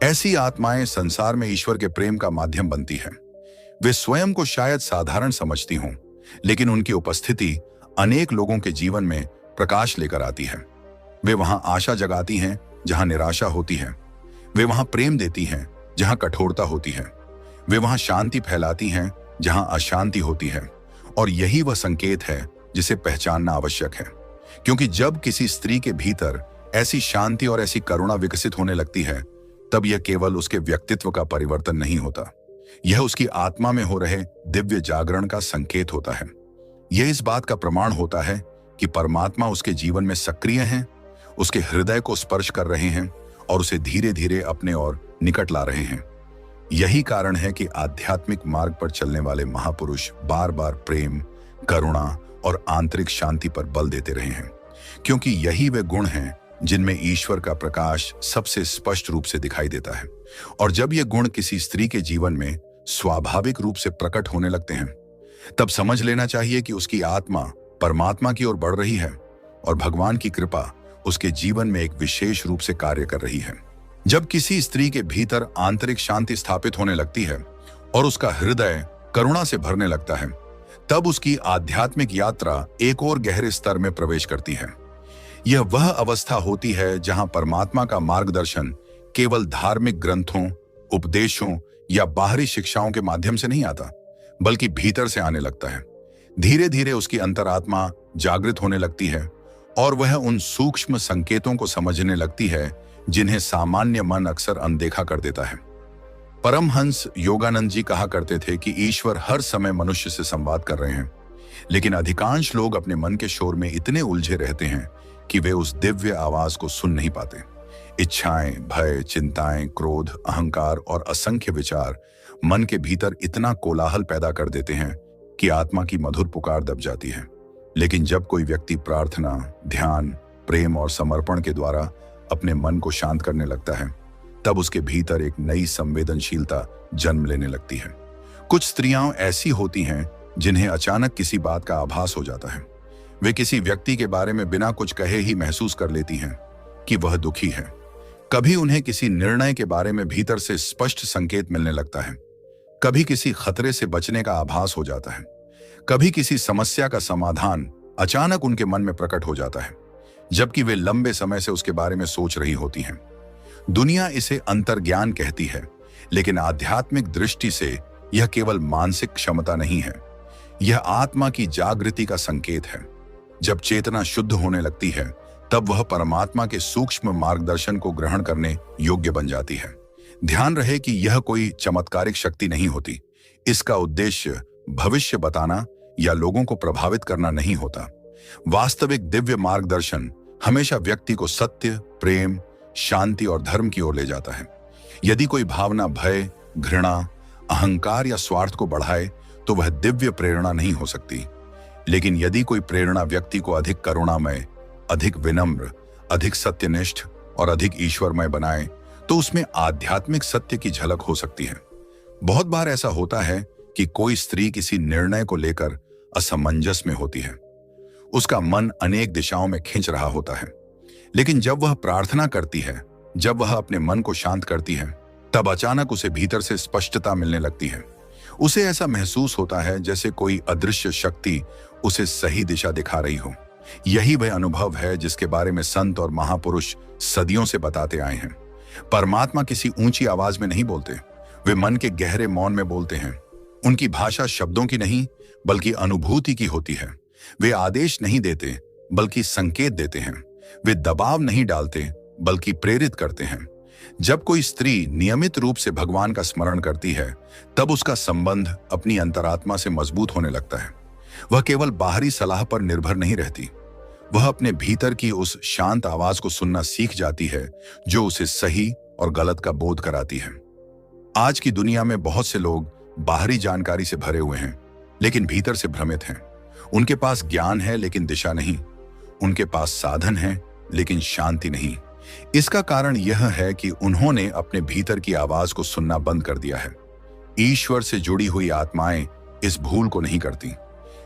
ऐसी आत्माएं संसार में ईश्वर के प्रेम का माध्यम बनती है। वे स्वयं को शायद साधारण समझती हों, लेकिन उनकी उपस्थिति अनेक लोगों के जीवन में प्रकाश लेकर आती है। वे वहां आशा जगाती हैं जहां निराशा होती है। वे वहां प्रेम देती हैं जहां कठोरता होती है। वे वहां शांति फैलाती हैं जहां अशांति होती है। और यही वह संकेत है जिसे पहचानना आवश्यक है, क्योंकि जब किसी स्त्री के भीतर ऐसी शांति और ऐसी करुणा विकसित होने लगती है, तब यह केवल उसके व्यक्तित्व का परिवर्तन नहीं होता, यह उसकी आत्मा में हो रहे दिव्य जागरण का संकेत होता है। यह इस बात का प्रमाण होता है कि परमात्मा उसके जीवन में सक्रिय हैं, उसके हृदय को स्पर्श कर रहे हैं और उसे धीरे धीरे अपने ओर निकट ला रहे हैं। यही कारण है कि आध्यात्मिक मार्ग पर चलने वाले महापुरुष बार बार प्रेम, करुणा और आंतरिक शांति पर बल देते रहे हैं, क्योंकि यही वे गुण हैं जिनमें ईश्वर का प्रकाश सबसे स्पष्ट रूप से दिखाई देता है। और जब ये गुण किसी स्त्री के जीवन में स्वाभाविक रूप से प्रकट होने लगते हैं, तब समझ लेना चाहिए कि उसकी आत्मा परमात्मा की ओर बढ़ रही है और भगवान की कृपा उसके जीवन में एक विशेष रूप से कार्य कर रही है। जब किसी स्त्री के भीतर आंतरिक शांति स्थापित होने लगती है और उसका हृदय करुणा से भरने लगता है, तब उसकी आध्यात्मिक यात्रा एक और गहरे स्तर में प्रवेश करती है। यह वह अवस्था होती है जहां परमात्मा का मार्गदर्शन केवल धार्मिक ग्रंथों, उपदेशों या बाहरी शिक्षाओं के माध्यम से नहीं आता, बल्कि भीतर से आने लगता है। धीरे धीरे उसकी अंतरात्मा जागृत होने लगती है और वह उन सूक्ष्म संकेतों को समझने लगती है जिन्हें सामान्य मन अक्सर अनदेखा कर देता है। परमहंस योगानंद जी कहा करते थे कि ईश्वर हर समय मनुष्य से संवाद कर रहे हैं, लेकिन अधिकांश लोग अपने मन के शोर में इतने उलझे रहते हैं कि वे उस दिव्य आवाज को सुन नहीं पाते। इच्छाएं, भय, चिंताएं, क्रोध, अहंकार और असंख्य विचार मन के भीतर इतना कोलाहल पैदा कर देते हैं कि आत्मा की मधुर पुकार दब जाती है। लेकिन जब कोई व्यक्ति प्रार्थना, ध्यान, प्रेम और समर्पण के द्वारा अपने मन को शांत करने लगता है, तब उसके भीतर एक नई संवेदनशीलता जन्म लेने लगती है। कुछ स्त्रियां ऐसी होती हैं जिन्हें अचानक किसी बात का आभास हो जाता है। वे किसी व्यक्ति के बारे में बिना कुछ कहे ही महसूस कर लेती हैं कि वह दुखी है। कभी उन्हें किसी निर्णय के बारे में भीतर से स्पष्ट संकेत मिलने लगता है। कभी किसी खतरे से बचने का आभास हो जाता है। कभी किसी समस्या का समाधान अचानक उनके मन में प्रकट हो जाता है, जबकि वे लंबे समय से उसके बारे में सोच रही होती हैं। दुनिया इसे अंतर्ज्ञान कहती है, लेकिन आध्यात्मिक दृष्टि से यह केवल मानसिक क्षमता नहीं है, यह आत्मा की जागृति का संकेत है। जब चेतना शुद्ध होने लगती है, तब वह परमात्मा के सूक्ष्म मार्गदर्शन को ग्रहण करने योग्य बन जाती है। ध्यान रहे कि यह कोई चमत्कारिक शक्ति नहीं होती। इसका उद्देश्य भविष्य बताना या लोगों को प्रभावित करना नहीं होता। वास्तविक दिव्य मार्गदर्शन हमेशा व्यक्ति को सत्य, प्रेम, शांति और धर्म की ओर ले जाता है। यदि कोई भावना भय, घृणा, अहंकार या स्वार्थ को बढ़ाए, तो वह दिव्य प्रेरणा नहीं हो सकती। लेकिन यदि कोई प्रेरणा व्यक्ति को अधिक करुणामय, अधिक विनम्र, अधिक सत्यनिष्ठ और अधिक ईश्वरमय बनाए, तो उसमें आध्यात्मिक सत्य की झलक हो सकती है। बहुत बार ऐसा होता है कि कोई स्त्री किसी निर्णय को लेकर असमंजस में होती है। उसका मन अनेक दिशाओं में खिंच रहा होता है, लेकिन जब वह प्रार्थना करती है, जब वह अपने मन को शांत करती है, तब अचानक उसे भीतर से स्पष्टता मिलने लगती है। उसे ऐसा महसूस होता है जैसे कोई अदृश्य शक्ति उसे सही दिशा दिखा रही हो। यही वह अनुभव है जिसके बारे में संत और महापुरुष सदियों से बताते आए हैं। परमात्मा किसी ऊंची आवाज में नहीं बोलते, वे मन के गहरे मौन में बोलते हैं। उनकी भाषा शब्दों की नहीं बल्कि अनुभूति की होती है। वे आदेश नहीं देते बल्कि संकेत देते हैं। वे दबाव नहीं डालते बल्कि प्रेरित करते हैं। जब कोई स्त्री नियमित रूप से भगवान का स्मरण करती है, तब उसका संबंध अपनी अंतरात्मा से मजबूत होने लगता है। वह केवल बाहरी सलाह पर निर्भर नहीं रहती, वह अपने भीतर की उस शांत आवाज को सुनना सीख जाती है जो उसे सही और गलत का बोध कराती है। आज की दुनिया में बहुत से लोग बाहरी जानकारी से भरे हुए हैं, लेकिन भीतर से भ्रमित हैं। उनके पास ज्ञान है लेकिन दिशा नहीं, उनके पास साधन है लेकिन शांति नहीं। इसका कारण यह है कि उन्होंने अपने भीतर की आवाज को सुनना बंद कर दिया है। ईश्वर से जुड़ी हुई आत्माएं इस भूल को नहीं करती।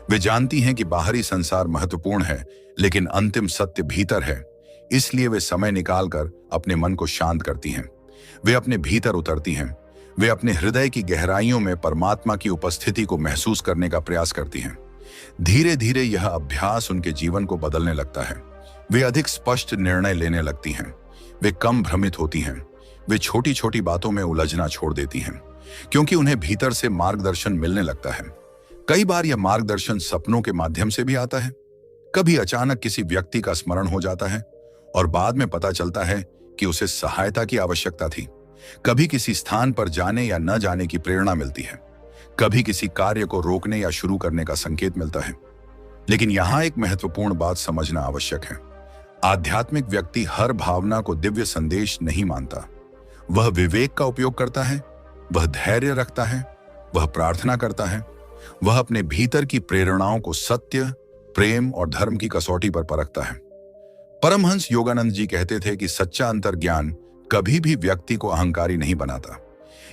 वे जानती हैं कि बाहरी संसार महत्वपूर्ण है, लेकिन अंतिम सत्य भीतर है। इसलिए वे समय निकालकर अपने मन को शांत करती हैं। वे अपने भीतर उतरती हैं। वे अपने हृदय की गहराइयों में परमात्मा की उपस्थिति को महसूस करने का प्रयास करती हैं। धीरे धीरे यह अभ्यास उनके जीवन को बदलने लगता है। वे अधिक स्पष्ट निर्णय लेने लगती हैं। वे कम भ्रमित होती हैं। वे छोटी छोटी बातों में उलझना छोड़ देती हैं, क्योंकि उन्हें भीतर से मार्गदर्शन मिलने लगता है। कई बार यह मार्गदर्शन सपनों के माध्यम से भी आता है। कभी अचानक किसी व्यक्ति का स्मरण हो जाता है और बाद में पता चलता है कि उसे सहायता की आवश्यकता थी। कभी किसी स्थान पर जाने या न जाने की प्रेरणा मिलती है। कभी किसी कार्य को रोकने या शुरू करने का संकेत मिलता है। लेकिन यहां एक महत्वपूर्ण बात समझना आवश्यक है। आध्यात्मिक व्यक्ति हर भावना को दिव्य संदेश नहीं मानता। वह विवेक का उपयोग करता है, वह धैर्य रखता है, वह प्रार्थना करता है, वह अपने भीतर की प्रेरणाओं को सत्य, प्रेम और धर्म की कसौटी पर परखता है। परमहंस योगानंद जी कहते थे कि सच्चा अंतर्ज्ञान कभी भी व्यक्ति को अहंकारी नहीं बनाता।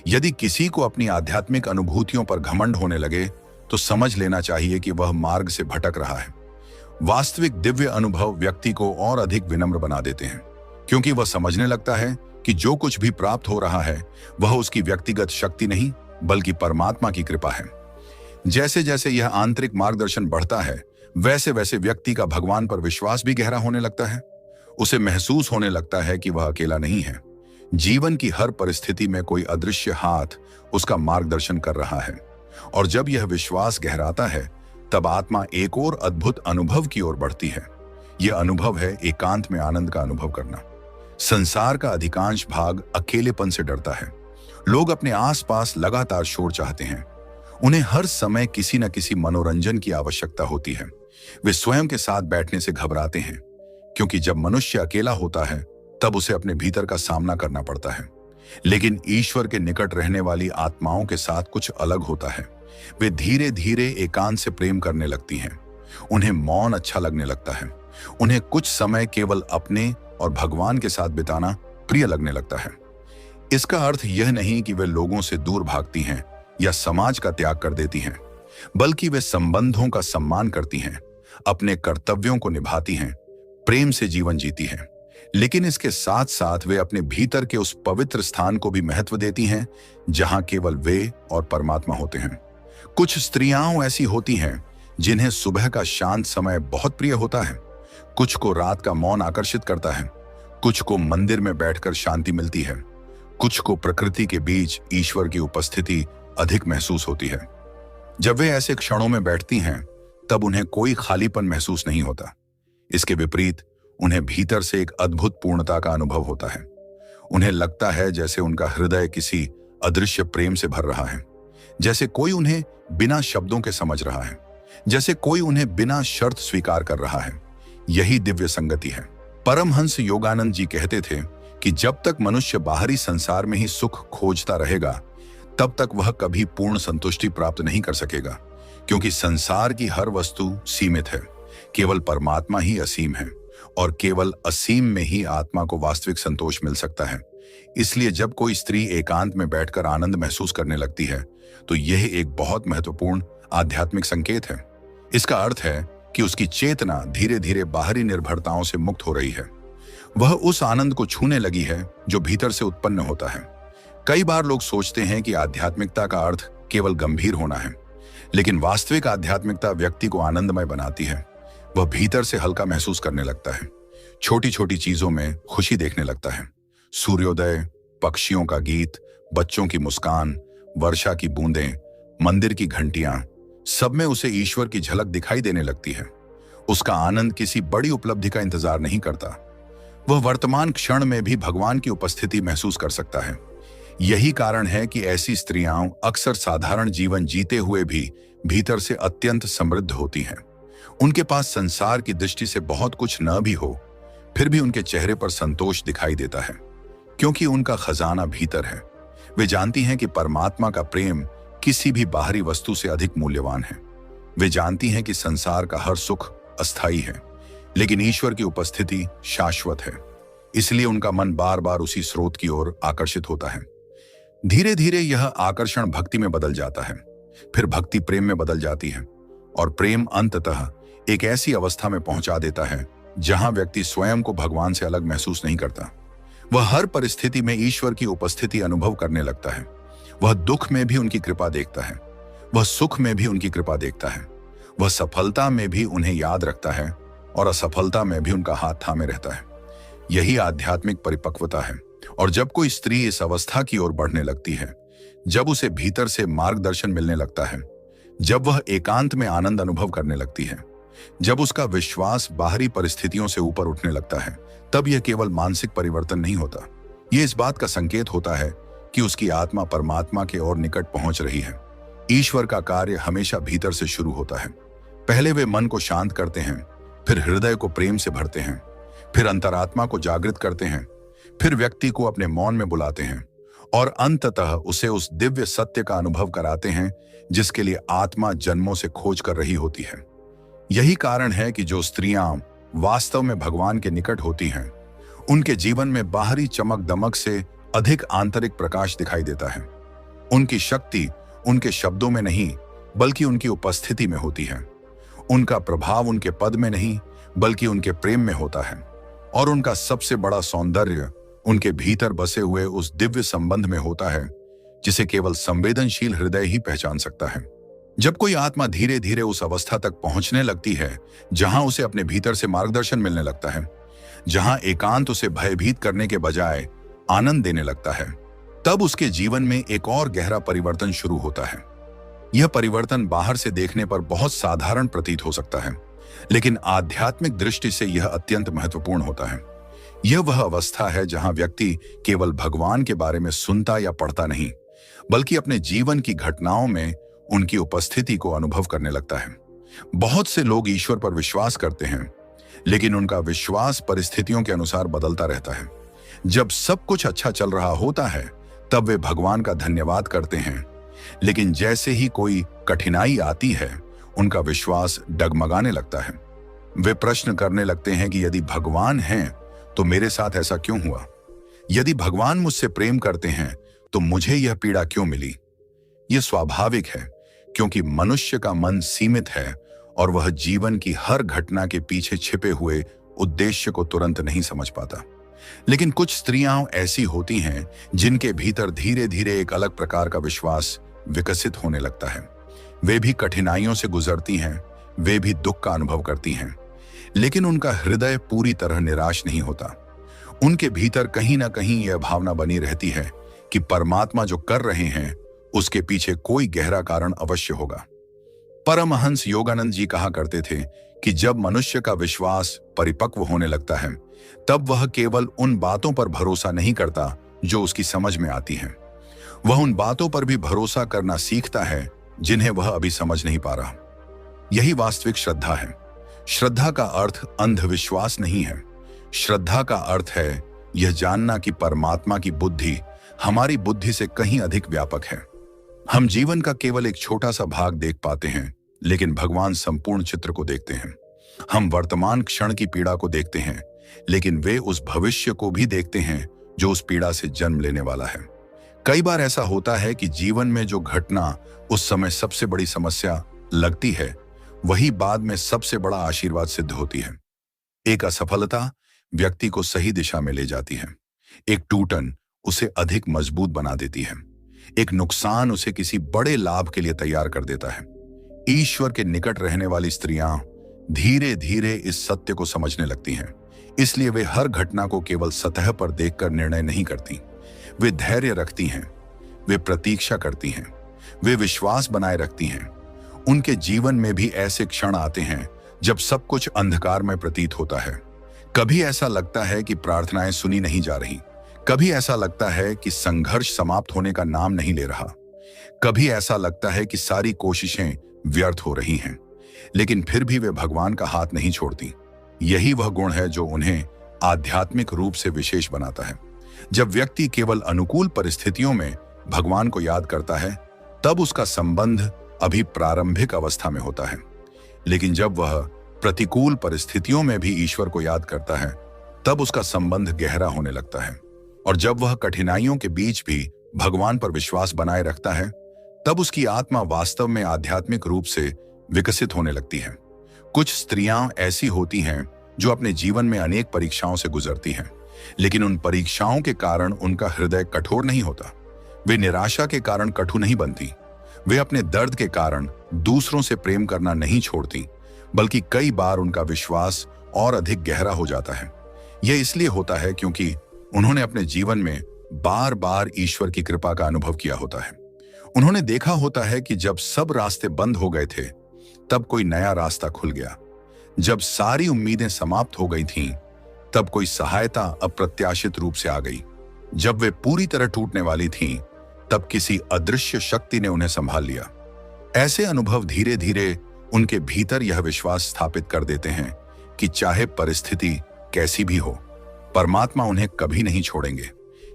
यदि किसी को अपनी आध्यात्मिक अनुभूतियों पर घमंड होने लगे तो समझ लेना चाहिए कि वह मार्ग से भटक रहा है। वास्तविक दिव्य अनुभव व्यक्ति को और अधिक विनम्र बना देते हैं, क्योंकि वह समझने लगता है कि जो कुछ भी प्राप्त हो रहा है वह उसकी व्यक्तिगत शक्ति नहीं बल्कि परमात्मा की कृपा है। जैसे जैसे यह आंतरिक मार्गदर्शन बढ़ता है, वैसे वैसे व्यक्ति का भगवान पर विश्वास भी गहरा होने लगता है। उसे महसूस होने लगता है कि वह अकेला नहीं है। जीवन की हर परिस्थिति में कोई अदृश्य हाथ उसका मार्गदर्शन कर रहा है। और जब यह विश्वास गहराता है, तब आत्मा एक और अद्भुत अनुभव की ओर बढ़ती है। यह अनुभव है एकांत में आनंद का अनुभव करना। संसार का अधिकांश भाग अकेलेपन से डरता है। लोग अपने आसपास लगातार शोर चाहते हैं। उन्हें हर समय किसी न किसी मनोरंजन की आवश्यकता होती है। वे स्वयं के साथ बैठने से घबराते हैं, क्योंकि जब मनुष्य अकेला होता है तब उसे अपने भीतर का सामना करना पड़ता है। लेकिन ईश्वर के निकट रहने वाली आत्माओं के साथ कुछ अलग होता है। वे धीरे धीरे एकांत से प्रेम करने लगती हैं। उन्हें मौन अच्छा लगने लगता है। उन्हें कुछ समय केवल अपने और भगवान के साथ बिताना प्रिय लगने लगता है। इसका अर्थ यह नहीं कि वे लोगों से दूर भागती हैं या समाज का त्याग कर देती हैं, बल्कि वे संबंधों का सम्मान करती हैं, अपने कर्तव्यों को निभाती हैं, प्रेम से जीवन जीती हैं। लेकिन इसके साथ साथ वे अपने भीतर के उस पवित्र स्थान को भी महत्व देती हैं जहां केवल वे और परमात्मा होते हैं। कुछ स्त्रियां ऐसी होती हैं जिन्हें सुबह का शांत समय बहुत प्रिय होता है। कुछ को रात का मौन आकर्षित करता है। कुछ को मंदिर में बैठकर शांति मिलती है। कुछ को प्रकृति के बीच ईश्वर की उपस्थिति अधिक महसूस होती है। जब वे ऐसे क्षणों में बैठती हैं, तब उन्हें कोई खालीपन महसूस नहीं होता। इसके विपरीत उन्हें भीतर से एक अद्भुत पूर्णता का अनुभव होता है। उन्हें लगता है जैसे उनका हृदय किसी अदृश्य प्रेम से भर रहा है, जैसे कोई उन्हें बिना शब्दों के समझ रहा है, जैसे कोई उन्हें बिना शर्त स्वीकार कर रहा है। यही दिव्य संगति है। परमहंस योगानंद जी कहते थे कि जब तक मनुष्य बाहरी संसार में ही सुख खोजता रहेगा, तब तक वह कभी पूर्ण संतुष्टि प्राप्त नहीं कर सकेगा, क्योंकि संसार की हर वस्तु सीमित है। केवल परमात्मा ही असीम है, और केवल असीम में ही आत्मा को वास्तविक संतोष मिल सकता है। इसलिए जब कोई स्त्री एकांत में बैठकर आनंद महसूस करने लगती है, तो यह एक बहुत महत्वपूर्ण आध्यात्मिक संकेत है। इसका अर्थ है कि उसकी चेतना धीरे धीरे बाहरी निर्भरताओं से मुक्त हो रही है। वह उस आनंद को छूने लगी है जो भीतर से उत्पन्न होता है। कई बार लोग सोचते हैं कि आध्यात्मिकता का अर्थ केवल गंभीर होना है, लेकिन वास्तविक आध्यात्मिकता व्यक्ति को आनंदमय बनाती है। वह भीतर से हल्का महसूस करने लगता है, छोटी छोटी चीजों में खुशी देखने लगता है। सूर्योदय, पक्षियों का गीत, बच्चों की मुस्कान, वर्षा की बूंदें, मंदिर की घंटियां, सब में उसे ईश्वर की झलक दिखाई देने लगती है। उसका आनंद किसी बड़ी उपलब्धि का इंतजार नहीं करता। वह वर्तमान क्षण में भी भगवान की उपस्थिति महसूस कर सकता है। यही कारण है कि ऐसी स्त्रियां अक्सर साधारण जीवन जीते हुए भी भीतर से अत्यंत समृद्ध होती हैं। उनके पास संसार की दृष्टि से बहुत कुछ न भी हो, फिर भी उनके चेहरे पर संतोष दिखाई देता है, क्योंकि उनका खजाना भीतर है। वे जानती हैं कि परमात्मा का प्रेम किसी भी बाहरी वस्तु से अधिक मूल्यवान है। वे जानती हैं कि संसार का हर सुख अस्थायी है, लेकिन ईश्वर की उपस्थिति शाश्वत है। इसलिए उनका मन बार बार उसी स्रोत की ओर आकर्षित होता है। धीरे धीरे यह आकर्षण भक्ति में बदल जाता है, फिर भक्ति प्रेम में बदल जाती है, और प्रेम अंततः एक ऐसी अवस्था में पहुंचा देता है जहां व्यक्ति स्वयं को भगवान से अलग महसूस नहीं करता। वह हर परिस्थिति में ईश्वर की उपस्थिति अनुभव करने लगता है। वह दुख में भी उनकी कृपा देखता है, वह सुख में भी उनकी कृपा देखता है, वह सफलता में भी उन्हें याद रखता है और असफलता में भी उनका हाथ थामे रहता है। यही आध्यात्मिक परिपक्वता है। और जब कोई स्त्री इस अवस्था की ओर बढ़ने लगती है, जब उसे भीतर से मार्गदर्शन मिलने लगता है, जब वह एकांत में आनंद अनुभव करने लगती है, जब उसका विश्वास बाहरी परिस्थितियों से ऊपर उठने लगता है, तब यह केवल मानसिक परिवर्तन नहीं होता। यह इस बात का संकेत होता है कि उसकी आत्मा परमात्मा के ओर निकट पहुंच रही है। ईश्वर का कार्य हमेशा भीतर से शुरू होता है। पहले वे मन को शांत करते हैं, फिर हृदय को प्रेम से भरते हैं, फिर अंतरात्मा को जागृत करते हैं, फिर व्यक्ति को अपने मौन में बुलाते हैं और अंततः उसे उस दिव्य सत्य का अनुभव कराते हैं जिसके लिए आत्मा जन्मों से खोज कर रही होती है। यही कारण है कि जो स्त्रियां वास्तव में भगवान के निकट होती हैं, उनके जीवन में बाहरी चमक दमक से अधिक आंतरिक प्रकाश दिखाई देता है। उनकी शक्ति उनके शब्दों में नहीं, बल्कि उनकी उपस्थिति में होती है। उनका प्रभाव उनके पद में नहीं, बल्कि उनके प्रेम में होता है। और उनका सबसे बड़ा सौंदर्य उनके भीतर बसे हुए उस दिव्य संबंध में होता है जिसे केवल संवेदनशील हृदय ही पहचान सकता है। जब कोई आत्मा धीरे धीरे उस अवस्था तक पहुंचने लगती है जहां उसे अपने भीतर से मार्गदर्शन मिलने लगता है, जहां एकांत उसे भयभीत करने के बजाय आनंद देने लगता है, तब उसके जीवन में एक और गहरा परिवर्तन शुरू होता है। यह परिवर्तन बाहर से देखने पर बहुत साधारण प्रतीत हो सकता है, लेकिन आध्यात्मिक दृष्टि से यह अत्यंत महत्वपूर्ण होता है। यह वह अवस्था है जहां व्यक्ति केवल भगवान के बारे में सुनता या पढ़ता नहीं, बल्कि अपने जीवन की घटनाओं में उनकी उपस्थिति को अनुभव करने लगता है। बहुत से लोग ईश्वर पर विश्वास करते हैं, लेकिन उनका विश्वास परिस्थितियों के अनुसार बदलता रहता है। जब सब कुछ अच्छा चल रहा होता है, तब वे भगवान का धन्यवाद करते हैं, लेकिन जैसे ही कोई कठिनाई आती है, उनका विश्वास डगमगाने लगता है। वे प्रश्न करने लगते हैं कि यदि भगवान हैं, तो मेरे साथ ऐसा क्यों हुआ? यदि भगवान मुझसे प्रेम करते हैं, तो मुझे यह पीड़ा क्यों मिली? यह स्वाभाविक है, क्योंकि मनुष्य का मन सीमित है और वह जीवन की हर घटना के पीछे छिपे हुए उद्देश्य को तुरंत नहीं समझ पाता। लेकिन कुछ स्त्रियां ऐसी होती हैं जिनके भीतर धीरे धीरे एक अलग प्रकार का विश्वास विकसित होने लगता है। वे भी कठिनाइयों से गुजरती हैं, वे भी दुख का अनुभव करती हैं, लेकिन उनका हृदय पूरी तरह निराश नहीं होता। उनके भीतर कहीं ना कहीं यह भावना बनी रहती है कि परमात्मा जो कर रहे हैं, उसके पीछे कोई गहरा कारण अवश्य होगा। परमहंस योगानंद जी कहा करते थे कि जब मनुष्य का विश्वास परिपक्व होने लगता है, तब वह केवल उन बातों पर भरोसा नहीं करता जो उसकी समझ में आती हैं। वह उन बातों पर भी भरोसा करना सीखता है जिन्हें वह अभी समझ नहीं पा रहा। यही वास्तविक श्रद्धा है। श्रद्धा का अर्थ अंधविश्वास नहीं है। श्रद्धा का अर्थ है यह जानना कि परमात्मा की बुद्धि हमारी बुद्धि से कहीं अधिक व्यापक है। हम जीवन का केवल एक छोटा सा भाग देख पाते हैं, लेकिन भगवान संपूर्ण चित्र को देखते हैं। हम वर्तमान क्षण की पीड़ा को देखते हैं, लेकिन वे उस भविष्य को भी देखते हैं जो उस पीड़ा से जन्म लेने वाला है। कई बार ऐसा होता है कि जीवन में जो घटना उस समय सबसे बड़ी समस्या लगती है, वही बाद में सबसे बड़ा आशीर्वाद सिद्ध होती है। एक असफलता व्यक्ति को सही दिशा में ले जाती है। एक टूटन उसे अधिक मजबूत बना देती है। एक नुकसान उसे किसी बड़े लाभ के लिए तैयार कर देता है। ईश्वर के निकट रहने वाली स्त्रियां धीरे धीरे इस सत्य को समझने लगती हैं। इसलिए वे हर घटना को केवल सतह पर देखकर निर्णय नहीं करती। वे धैर्य रखती हैं, वे प्रतीक्षा करती हैं, वे विश्वास बनाए रखती हैं। उनके जीवन में भी ऐसे क्षण आते हैं जब सब कुछ अंधकार में प्रतीत होता है। कभी ऐसा लगता है कि प्रार्थनाएं सुनी नहीं जा रही, कभी ऐसा लगता है कि संघर्ष समाप्त होने का नाम नहीं ले रहा, कभी ऐसा लगता है कि सारी कोशिशें व्यर्थ हो रही हैं। लेकिन फिर भी वे भगवान का हाथ नहीं छोड़ती। यही वह गुण है जो उन्हें आध्यात्मिक रूप से विशेष बनाता है। जब व्यक्ति केवल अनुकूल परिस्थितियों में भगवान को याद करता है, तब उसका संबंध अभी प्रारंभिक अवस्था में होता है। लेकिन जब वह प्रतिकूल परिस्थितियों में भी ईश्वर को याद करता है, तब उसका संबंध गहरा होने लगता है। और जब वह कठिनाइयों के बीच भी भगवान पर विश्वास बनाए रखता है, तब उसकी आत्मा वास्तव में आध्यात्मिक रूप से विकसित होने लगती है। कुछ स्त्रियां ऐसी होती हैं जो अपने जीवन में अनेक परीक्षाओं से गुजरती हैं, लेकिन उन परीक्षाओं के कारण उनका हृदय कठोर नहीं होता। वे निराशा के कारण कटु नहीं बनती। वे अपने दर्द के कारण दूसरों से प्रेम करना नहीं छोड़ती, बल्कि कई बार उनका विश्वास और अधिक गहरा हो जाता है। यह इसलिए होता है क्योंकि उन्होंने अपने जीवन में बार बार ईश्वर की कृपा का अनुभव किया होता है। उन्होंने देखा होता है कि जब सब रास्ते बंद हो गए थे, तब कोई नया रास्ता खुल गया। जब सारी उम्मीदें समाप्त हो गई थीं, तब कोई सहायता अप्रत्याशित रूप से आ गई। जब वे पूरी तरह टूटने वाली थीं, तब किसी अदृश्य शक्ति ने उन्हें संभाल लिया। ऐसे अनुभव धीरे धीरे उनके भीतर यह विश्वास स्थापित कर देते हैं कि चाहे परिस्थिति कैसी भी हो, परमात्मा उन्हें कभी नहीं छोड़ेंगे।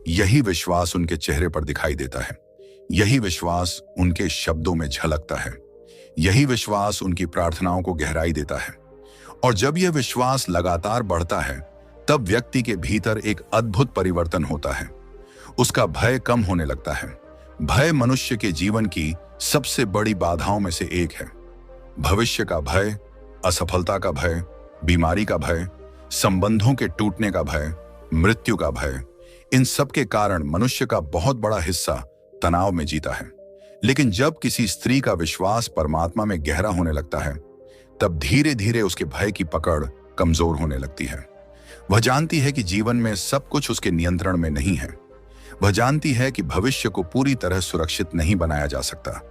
यही विश्वास उनके चेहरे पर दिखाई देता है। यही विश्वास उनके शब्दों में झलकता है। यही विश्वास उनकी प्रार्थनाओं को गहराई देता है। और जब यह विश्वास लगातार बढ़ता है, तब व्यक्ति के भीतर एक अद्भुत परिवर्तन होता है। उसका भय कम होने लगता है। भय मनुष्य के जीवन की सबसे बड़ी बाधाओं में से एक है। भविष्य का भय, असफलता का भय, बीमारी का भय, संबंधों के टूटने का भय, मृत्यु का भय, इन सब के कारण मनुष्य का बहुत बड़ा हिस्सा तनाव में जीता है। लेकिन जब किसी स्त्री का विश्वास परमात्मा में गहरा होने लगता है, तब धीरे धीरे उसके भय की पकड़ कमजोर होने लगती है। वह जानती है कि जीवन में सब कुछ उसके नियंत्रण में नहीं है। वह जानती है कि भविष्य को पूरी तरह सुरक्षित नहीं बनाया जा सकता।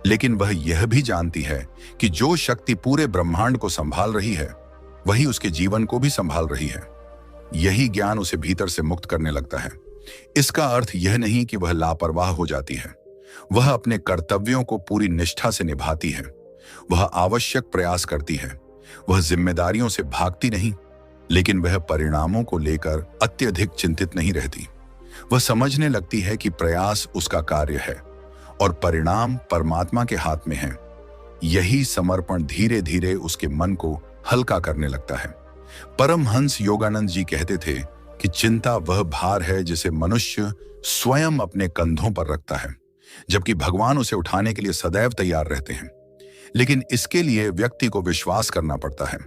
लेकिन वह यह भी जानती है कि जो शक्ति पूरे ब्रह्मांड को संभाल रही है, वही उसके जीवन को भी संभाल रही है। यही ज्ञान उसे भीतर से मुक्त करने लगता है। इसका अर्थ यह नहीं कि वह लापरवाह हो जाती है। वह अपने कर्तव्यों को पूरी निष्ठा से निभाती है। वह आवश्यक प्रयास करती है। वह जिम्मेदारियों से भागती नहीं, लेकिन वह परिणामों को लेकर अत्यधिक चिंतित नहीं रहती। वह समझने लगती है कि प्रयास उसका कार्य है और परिणाम परमात्मा के हाथ में है। यही समर्पण धीरे धीरे उसके मन को हल्का करने लगता है। परमहंस योगानंद जी कहते थे कि चिंता वह भार है जिसे मनुष्य स्वयं अपने कंधों पर रखता है, जबकि भगवान उसे उठाने के लिए सदैव तैयार रहते हैं। लेकिन इसके लिए व्यक्ति को विश्वास करना पड़ता है।